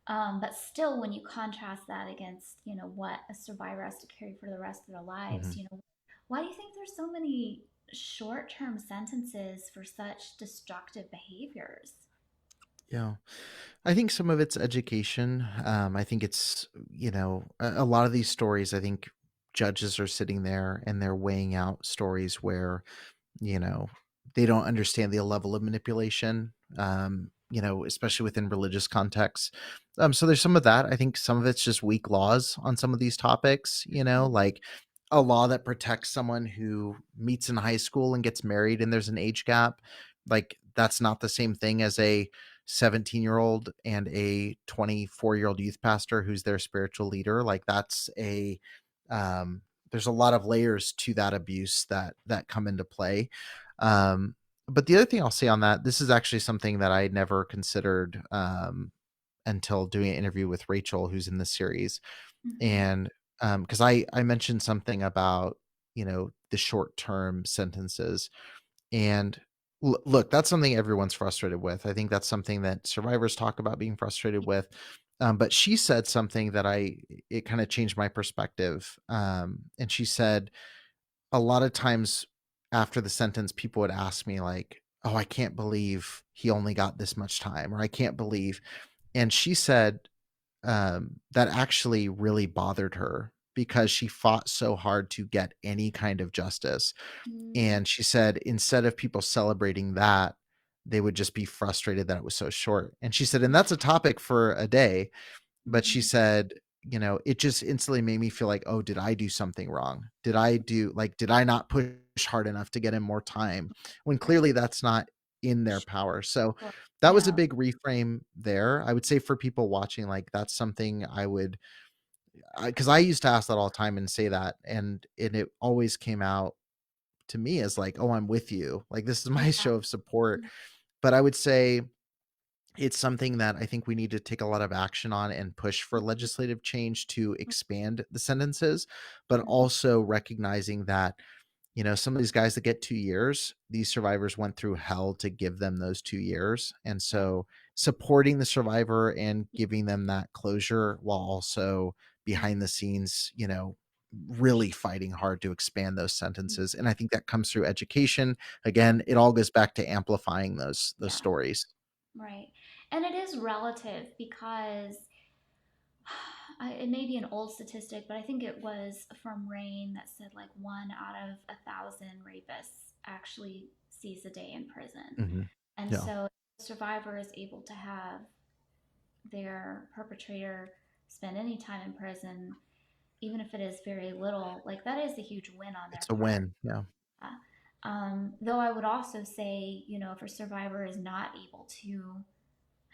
But still, when you contrast that against, what a survivor has to carry for the rest of their lives, why do you think there's so many short-term sentences for such destructive behaviors? yeah, I think some of it's education. I think it's, a lot of these stories, I think judges are sitting there and they're weighing out stories where, you know, they don't understand the level of manipulation, especially within religious contexts. So there's some of that. I think some of it's just weak laws on some of these topics, like a law that protects someone who meets in high school and gets married and there's an age gap. Like, that's not the same thing as a 17-year-old and a 24-year-old youth pastor who's their spiritual leader. Like, there's a lot of layers to that abuse that come into play. But the other thing I'll say on that, this is actually something that I never considered until doing an interview with Rachel, who's in the series. And because I mentioned something about, the short-term sentences. And look, that's something everyone's frustrated with. I think that's something that survivors talk about being frustrated with. But she said something that it kind of changed my perspective. And she said, a lot of times after the sentence, people would ask me like, "Oh, I can't believe he only got this much time," or "I can't believe." And she said that actually really bothered her because she fought so hard to get any kind of justice. And she said instead of people celebrating that, they would just be frustrated that it was so short. And she said, and that's a topic for a day, but she said, it just instantly made me feel like, oh, did I do something wrong? Did I not push hard enough to get him more time when clearly that's not in their power? So that was a big reframe there. I would say for people watching, like that's something because I used to ask that all the time and say that, and it always came out to me as like, oh, I'm with you. Like this is my show of support. But I would say it's something that I think we need to take a lot of action on and push for legislative change to expand the sentences, but also recognizing that, some of these guys that get 2 years, these survivors went through hell to give them those 2 years. And so supporting the survivor and giving them that closure while also behind the scenes, really fighting hard to expand those sentences. And I think that comes through education. Again, it all goes back to amplifying those stories. Right. And it is relative because it may be an old statistic, but I think it was from Rain that said like 1 out of 1,000 rapists actually sees a day in prison. And so the survivor is able to have their perpetrator spend any time in prison, even if it is very little, like that is a huge win on their It's a win. Yeah. Though I would also say, if a survivor is not able to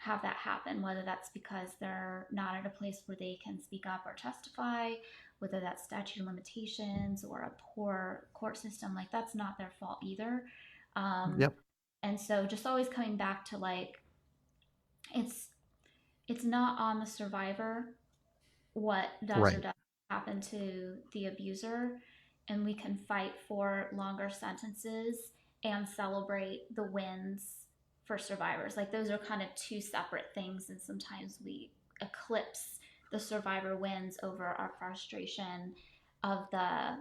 have that happen, whether that's because they're not at a place where they can speak up or testify, whether that's statute of limitations or a poor court system, like that's not their fault either. And so just always coming back to like, it's not on the survivor what does or doesn't happen to the abuser, and we can fight for longer sentences and celebrate the wins for survivors. Like those are kind of two separate things, and sometimes we eclipse the survivor wins over our frustration of the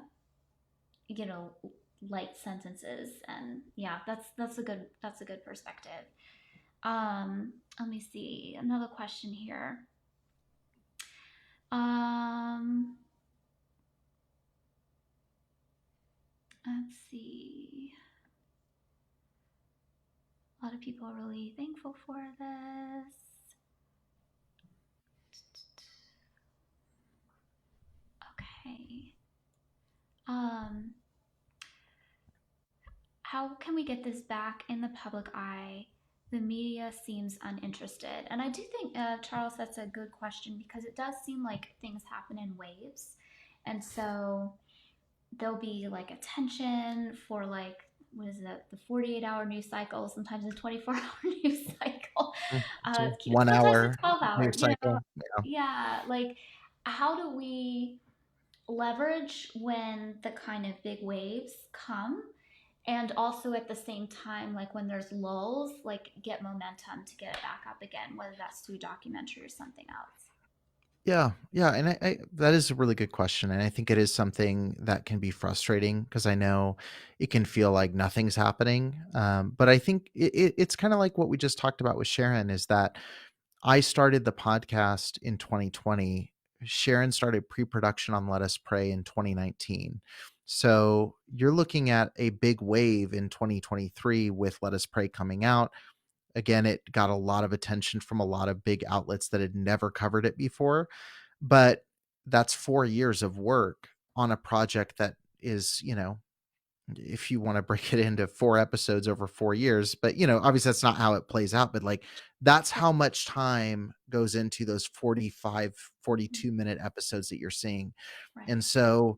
light sentences. And yeah, that's a good perspective. Let me see another question here. Let's see. A lot of people are really thankful for this. Okay. How can we get this back in the public eye? The media seems uninterested. And I do think, Charles, that's a good question because it does seem like things happen in waves. And so there'll be like attention for like, what is it, the 48-hour news cycle, sometimes a 24-hour news cycle. 1 sometimes hour a 12-hour, news cycle. Yeah, like how do we leverage when the kind of big waves come, and also at the same time, like when there's lulls, like get momentum to get it back up again, whether that's through documentary or something else? Yeah, and I that is a really good question, and I think it is something that can be frustrating because I know it can feel like nothing's happening. But I think it's kind of like what we just talked about with Sharon is that I started the podcast in 2020. Sharon started pre-production on Let Us Pray in 2019. So you're looking at a big wave in 2023 with Let Us Pray coming out. Again, it got a lot of attention from a lot of big outlets that had never covered it before. But that's 4 years of work on a project that is, if you want to break it into 4 episodes over 4 years, but obviously that's not how it plays out, but like that's how much time goes into those 45, 42-minute episodes that you're seeing. And so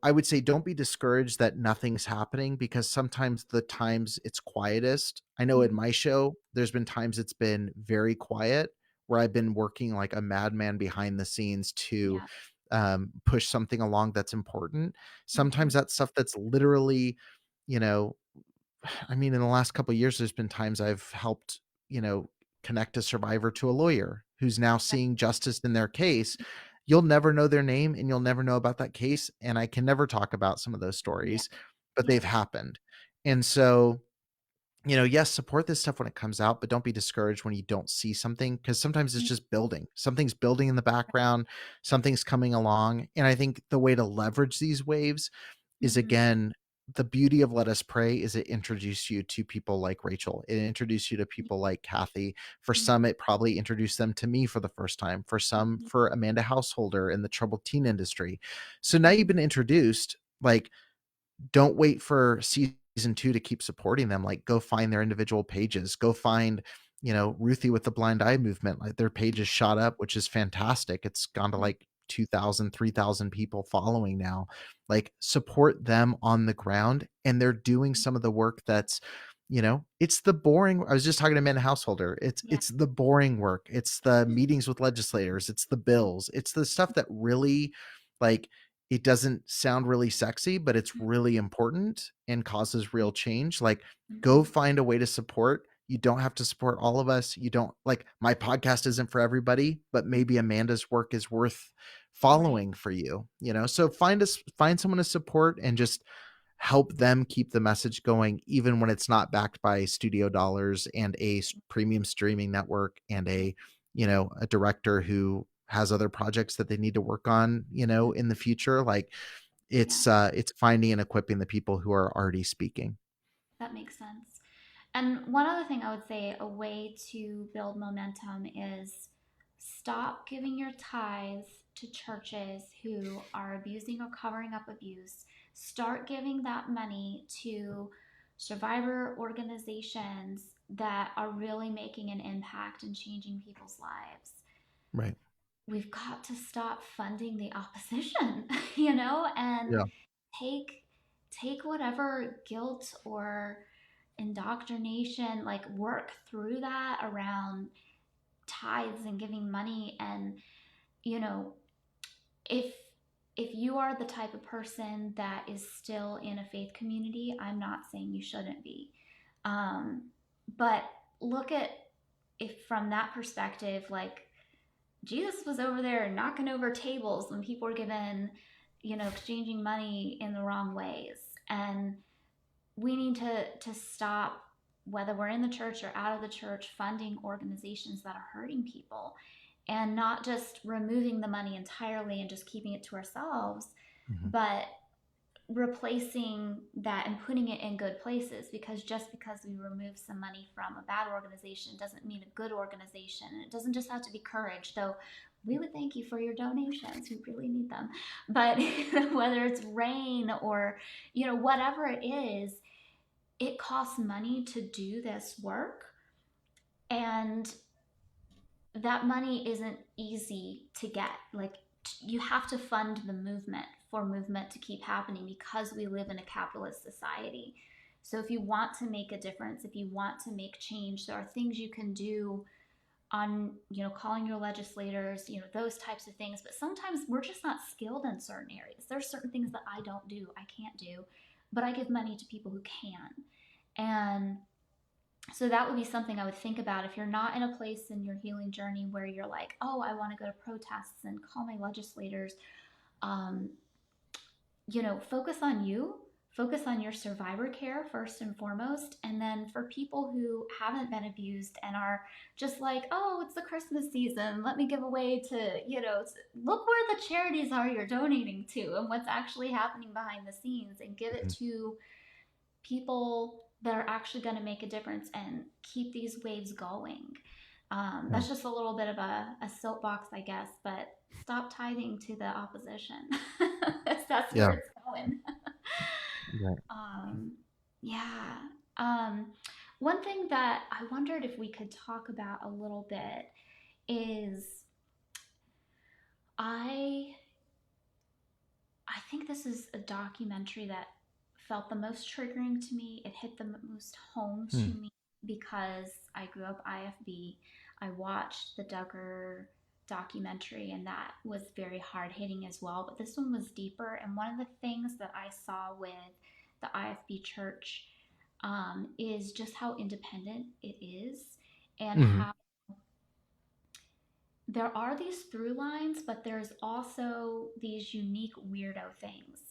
I would say don't be discouraged that nothing's happening, because sometimes the times it's quietest. I know in my show, there's been times it's been very quiet where I've been working like a madman behind the scenes to push something along that's important. Sometimes that's stuff that's literally, you know, I mean, in the last couple of years, there's been times I've helped, connect a survivor to a lawyer who's now seeing justice in their case. You'll never know their name and you'll never know about that case. And I can never talk about some of those stories, but they've happened. And so, yes, support this stuff when it comes out, but don't be discouraged when you don't see something, because sometimes it's just building. Something's building in the background, something's coming along. And I think the way to leverage these waves is, again, the beauty of Let Us Pray is it introduced you to people like Rachel. It introduced you to people like Kathy. For some, it probably introduced them to me for the first time. For some, for Amanda Householder in the troubled teen industry. So now you've been introduced. Like, don't wait for season 2 to keep supporting them. Like, go find their individual pages. Go find, Ruthie with the Blind Eye Movement. Like, their page is shot up, which is fantastic. It's gone to like 2,000, 3,000 people following now. Like, support them on the ground, and they're doing some of the work that's, it's the boring. I was just talking to Amanda Householder. It's the boring work. It's the meetings with legislators. It's the bills. It's the stuff that really, like, it doesn't sound really sexy, but it's really important and causes real change. Like, go find a way to support. You don't have to support all of us. You don't, like, my podcast isn't for everybody, but maybe Amanda's work is worth following for you, So find someone to support and just help them keep the message going, even when it's not backed by studio dollars and a premium streaming network and a director who has other projects that they need to work on, in the future. Like, it's finding and equipping the people who are already speaking. That makes sense. And one other thing I would say, a way to build momentum is stop giving your tithes to churches who are abusing or covering up abuse. Start giving that money to survivor organizations that are really making an impact and changing people's lives. Right. We've got to stop funding the opposition, and take whatever guilt or indoctrination, like, work through that around tithes and giving money. And if you are the type of person that is still in a faith community, I'm not saying you shouldn't be, but look at if from that perspective, like, Jesus was over there knocking over tables when people were given, exchanging money in the wrong ways. And we need to stop, whether we're in the church or out of the church, funding organizations that are hurting people, and not just removing the money entirely and just keeping it to ourselves, but replacing that and putting it in good places. Because just because we remove some money from a bad organization doesn't mean a good organization. And it doesn't just have to be courage, though we would thank you for your donations. We really need them. But whether it's rain or, whatever it is, it costs money to do this work. And that money isn't easy to get. Like, you have to fund the movement for movement to keep happening, because we live in a capitalist society. So if you want to make a difference, if you want to make change, there are things you can do on, calling your legislators, those types of things. But sometimes we're just not skilled in certain areas. There's certain things that I don't do, I can't do, but I give money to people who can. And so that would be something I would think about. If you're not in a place in your healing journey where you're like, oh, I want to go to protests and call my legislators, focus on you. Focus on your survivor care first and foremost. And then for people who haven't been abused and are just like, oh, it's the Christmas season, let me give away to, look where the charities are you're donating to and what's actually happening behind the scenes, and give it to people that are actually going to make a difference and keep these waves going. That's just a little bit of a soapbox, I guess, but stop tithing to the opposition. That's where it's going. One thing that I wondered if we could talk about a little bit is I I think this is a documentary that felt the most triggering to me. It hit the most home to Hmm. me because I grew up IFB. I watched the Duggar documentary, and that was very hard hitting as well. But this one was deeper. And one of the things that I saw with the IFB Church is just how independent it is, and Mhm. how there are these through lines, but there's also these unique weirdo things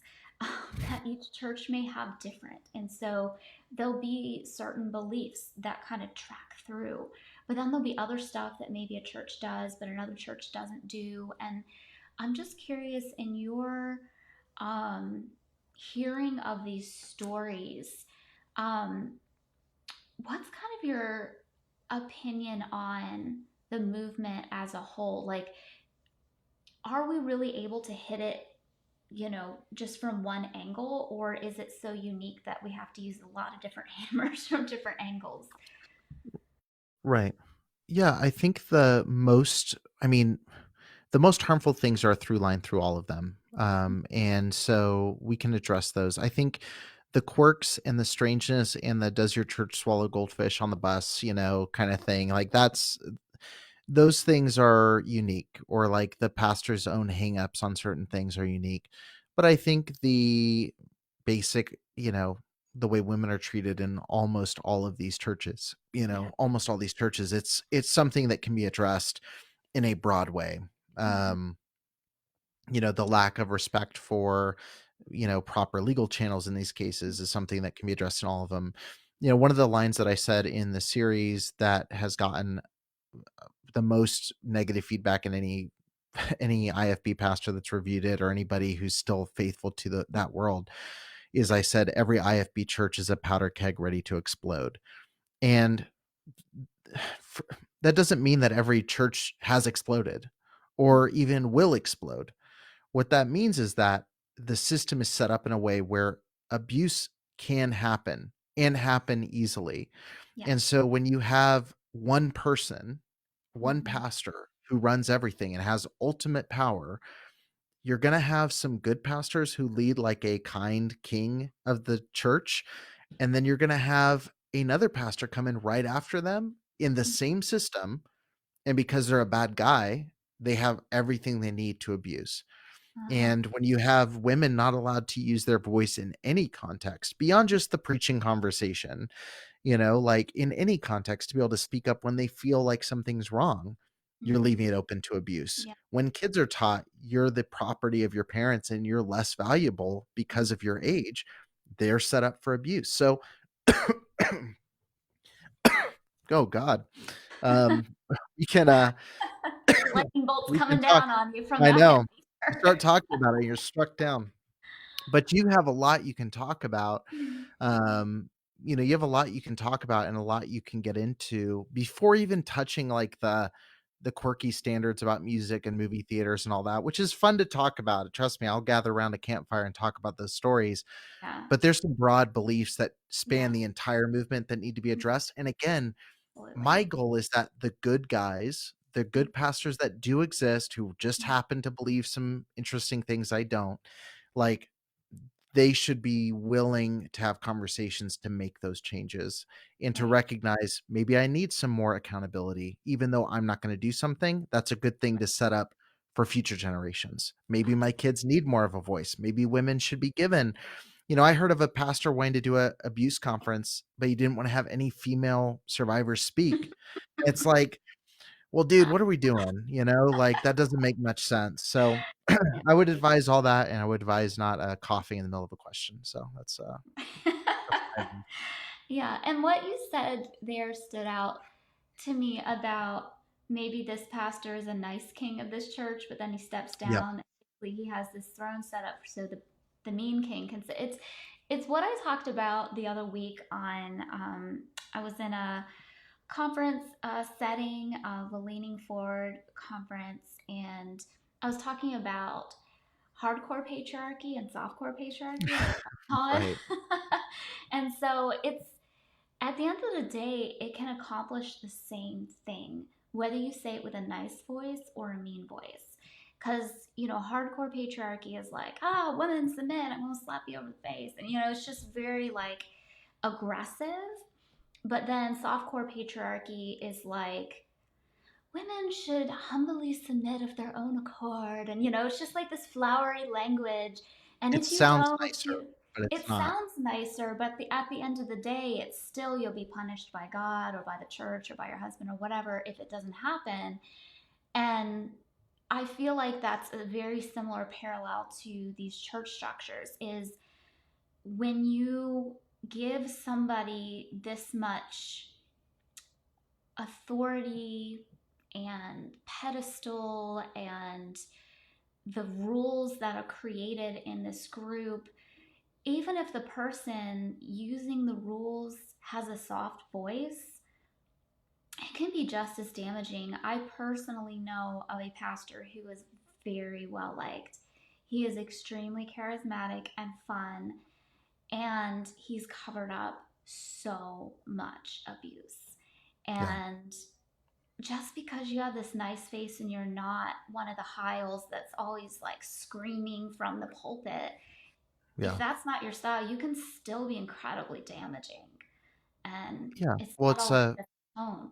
that each church may have different. And so there'll be certain beliefs that kind of track through, but then there'll be other stuff that maybe a church does, but another church doesn't do. And I'm just curious, in your um, hearing of these stories, um, what's kind of your opinion on the movement as a whole? Like, are we really able to hit it, just from one angle, or is it so unique that we have to use a lot of different hammers from different angles? Right. Yeah, I think the most harmful things are a through line through all of them. And so we can address those. I think the quirks and the strangeness and the does your church swallow goldfish on the bus, kind of thing, like those things are unique, or like the pastor's own hangups on certain things are unique. But I think the basic, the way women are treated in almost all of these churches, Yeah. almost all these churches, it's something that can be addressed in a broad way. Mhm. Um, the lack of respect for, proper legal channels in these cases is something that can be addressed in all of them. One of the lines that I said in the series that has gotten the most negative feedback in any any IFB pastor that's reviewed it, or anybody who's still faithful to that world, is I said every IFB church is a powder keg ready to explode. And f that doesn't mean that every church has exploded or even will explode. What that means is that the system is set up in a way where abuse can happen and happen easily. Yeah. And so when you have one person, one Mhm. pastor who runs everything and has ultimate power, you're going to have some good pastors who lead like a kind king of the church. And then you're going to have another pastor come in right after them in the same system. And because they're a bad guy, they have everything they need to abuse. Uh-huh. And when you have women not allowed to use their voice in any context beyond just the preaching conversation, like in any context, to be able to speak up when they feel like something's wrong, you're Mhm. leaving it open to abuse. Yeah. When kids are taught you're the property of your parents and you're less valuable because of your age, they're set up for abuse. So, oh God, um, we can Lightning bolts we can coming talk. down on you from I the know. IFB You start church. talking about it, you're struck down. But you have a lot you can talk about. Um, you have a lot you can talk about and a lot you can get into before even touching like the quirky standards about music and movie theaters and all that, which is fun to talk about. Trust me, I'll gather around a campfire and talk about those stories. Yeah. But there's some broad beliefs that span Yeah. the entire movement that need to be addressed. And again, my Absolutely. goal is that the good guys, the good pastors that do exist who just happen to believe some interesting things I don't, like, they should be willing to have conversations to make those changes and to Right. recognize maybe I need some more accountability. Even though I'm not going to do something, that's a good thing to set up for future generations. Maybe my kids need more of a voice. Maybe women should be given. I heard of a pastor wanting to do a abuse conference, but he didn't want to have any female survivors speak. It's like, well, dude, what are we doing? Like that doesn't make much sense. So Yeah. I would advise all that, and I would advise not coughing in the middle of a question. So that's my advice. Yeah, and what you said there stood out to me about maybe this pastor is a nice king of this church, but then he steps Yep. down. And basically, he has this throne set up so the mean king can sit. It's what I talked about the other week on. I was in a conference setting of a Leaning Forward conference, and I was talking about hardcore patriarchy and softcore patriarchy, like I call it. Right. And so it's at the end of the day, it can accomplish the same thing, whether you say it with a nice voice or a mean voice. Because, hardcore patriarchy is like, women submit, I'm going to slap you over the face. And, it's just very like aggressive. But then softcore patriarchy is like, women should humbly submit of their own accord. And, it's just like this flowery language. And It if you sounds don't, nicer, but it it's not. sounds nicer, but at the end of the day, it's still, you'll be punished by God or by the church or by your husband or whatever if it doesn't happen. And I feel like that's a very similar parallel to these church structures is when you give somebody this much authority and pedestal and the rules that are created in this group, even if the person using the rules has a soft voice, it can be just as damaging. I personally know of a pastor who is very well liked. He is extremely charismatic and fun, and he's covered up so much abuse. And just because you have this nice face and you're not one of the Hiles that's always like screaming from the pulpit, if that's not your style, you can still be incredibly damaging. And it's Well, not it's always the tone.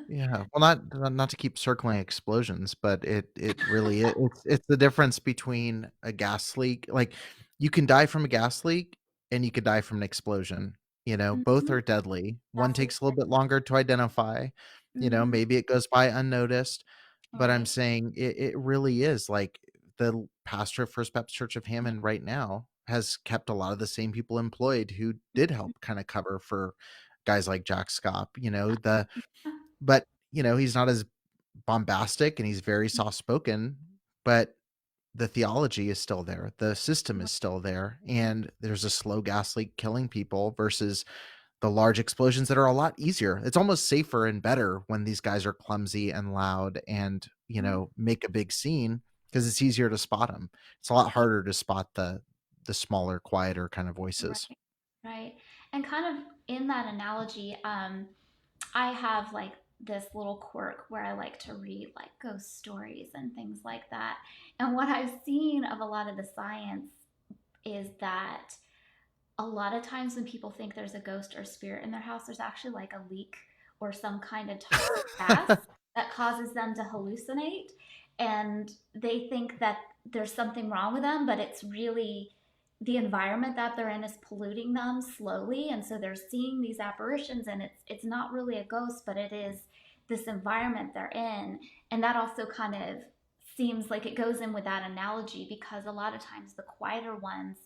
yeah. Well, not to keep circling explosions, but it really it's the difference between a gas leak. Like you can die from a gas leak and you could die from an explosion. Both are deadly. One That's takes a little bit longer to identify. Maybe it goes by unnoticed, but I'm Right. saying it really is like the pastor of First Baptist Church of Hammond right now has kept a lot of the same people employed who did help kind of cover for guys like Jack Scott, but he's not as bombastic and he's very soft spoken, but the theology is still there. The system is still there. And there's a slow gas leak killing people versus the large explosions that are a lot easier. It's almost safer and better when these guys are clumsy and loud and, make a big scene because it's easier to spot them. It's a lot harder to spot the smaller, quieter kind of voices. Right. And kind of in that analogy, I have like this little quirk where I like to read like ghost stories and things like that. And what I've seen of a lot of the science is that a lot of times when people think there's a ghost or spirit in their house, there's actually like a leak or some kind of toxic gas that causes them to hallucinate. And they think that there's something wrong with them, but it's really the environment that they're in is polluting them slowly. And so they're seeing these apparitions, and it's not really a ghost, but it is this environment they're in. And that also kind of seems like it goes in with that analogy, because a lot of times the quieter ones,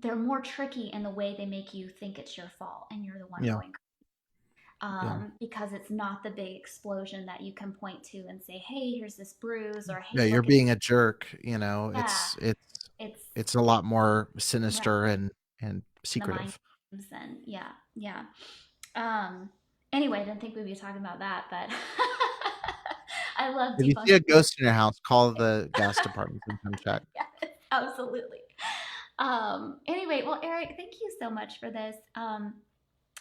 they're more tricky in the way they make you think it's your fault and you're the one going because it's not the big explosion that you can point to and say, hey, here's this bruise, or hey, Yeah, you're look at being a jerk. It's a lot more sinister and the mind secretive. games. And yeah. Anyway, I didn't think we'd be talking about that, but I love If you see a debunking. ghost in your house, call the gas department and come check. Yes, absolutely. Anyway, well, Eric, thank you so much for this.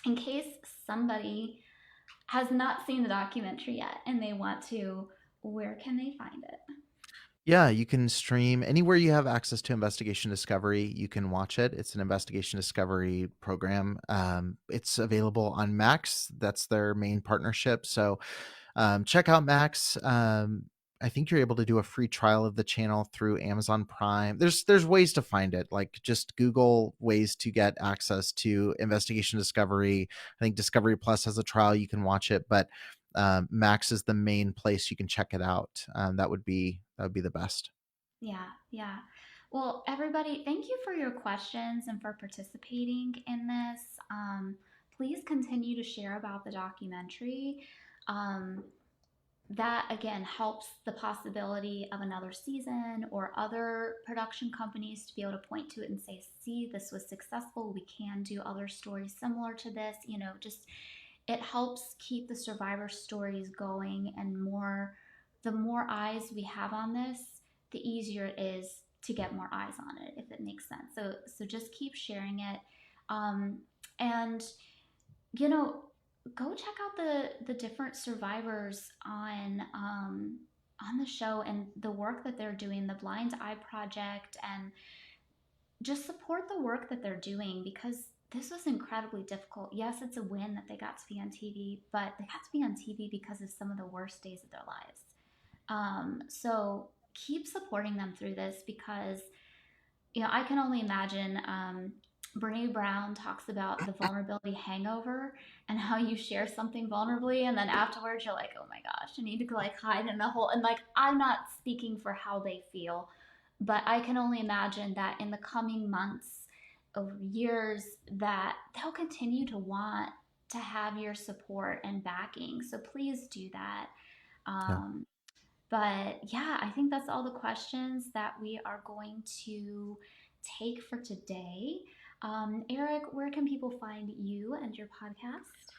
In case somebody has not seen the documentary yet and they want to, where can they find it? Yeah, you can stream anywhere you have access to Investigation Discovery. You can watch it. It's an Investigation Discovery program. It's available on Max. That's their main partnership. So check out Max. I think you're able to do a free trial of the channel through Amazon Prime. There's ways to find it. Like just Google ways to get access to Investigation Discovery. I think Discovery Plus has a trial. You can watch it, but Max is the main place you can check it out. That would be the best. Yeah. Well, everybody, thank you for your questions and for participating in this. Please continue to share about the documentary. That again helps the possibility of another season or other production companies to be able to point to it and say, see, this was successful. We can do other stories similar to this. Just it helps keep the survivor stories going, and the more eyes we have on this, the easier it is to get more eyes on it, if it makes sense. So just keep sharing it. And go check out the different survivors on on the show and the work that they're doing, the Blind Eye Project, and just support the work that they're doing, because this was incredibly difficult. Yes, it's a win that they got to be on TV, but they got to be on TV because of some of the worst days of their lives. So keep supporting them through this, because, I can only imagine. Brene Brown talks about the vulnerability hangover and how you share something vulnerably and then afterwards you're like, oh my gosh, I need to like hide in a hole. And like, I'm not speaking for how they feel, but I can only imagine that in the coming months or years that they'll continue to want to have your support and backing. So please do that. Yeah. But yeah, I think that's all the questions that we are going to take for today. Eric, where can people find you and your podcast?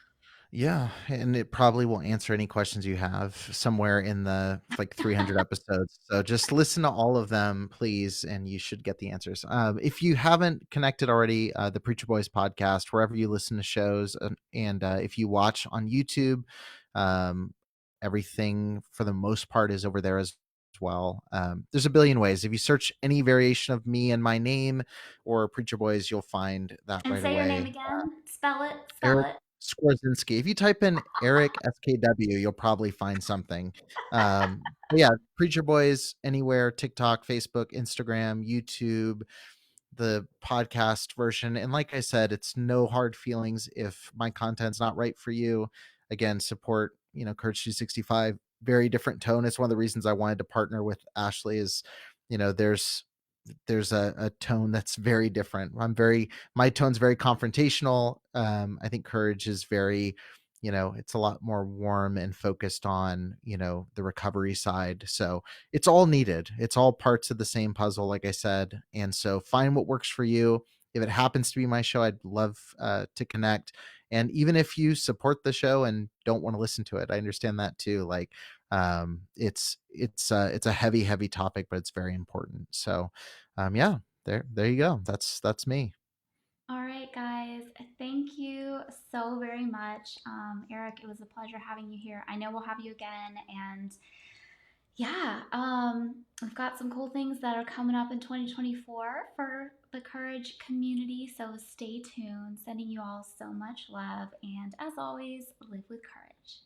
Yeah, and it probably will answer any questions you have somewhere in the like 300 episodes. So just listen to all of them, please, and you should get the answers. If you haven't connected already, the Preacher Boys podcast, wherever you listen to shows, and if you watch on YouTube, um, everything for the most part is over there as well. There's a billion ways. If you search any variation of me and my name or Preacher Boys, you'll find that And right say your name away. again. Spell it. Spell Eric it. Skwarczynski. If you type in Eric SKW, you'll probably find something. But yeah, Preacher Boys anywhere: TikTok, Facebook, Instagram, YouTube, the podcast version. And like I said, it's no hard feelings if my content's not right for you. Again, support, Courage 265. Very different tone. It's one of the reasons I wanted to partner with Ashley is, there's a tone that's very different. My tone's very confrontational. I think Courage is very, it's a lot more warm and focused on, the recovery side. So it's all needed. It's all parts of the same puzzle, like I said. And so find what works for you. If it happens to be my show, I'd love to connect. And even if you support the show and don't want to listen to it, I understand that too. Like, it's a heavy topic, but it's very important. So, yeah, there you go. That's me. All right, guys. Thank you so very much. Eric, it was a pleasure having you here. I know we'll have you again. And yeah, we've got some cool things that are coming up in 2024 for the Courage community. So stay tuned. Sending you all so much love. And as always, live with courage.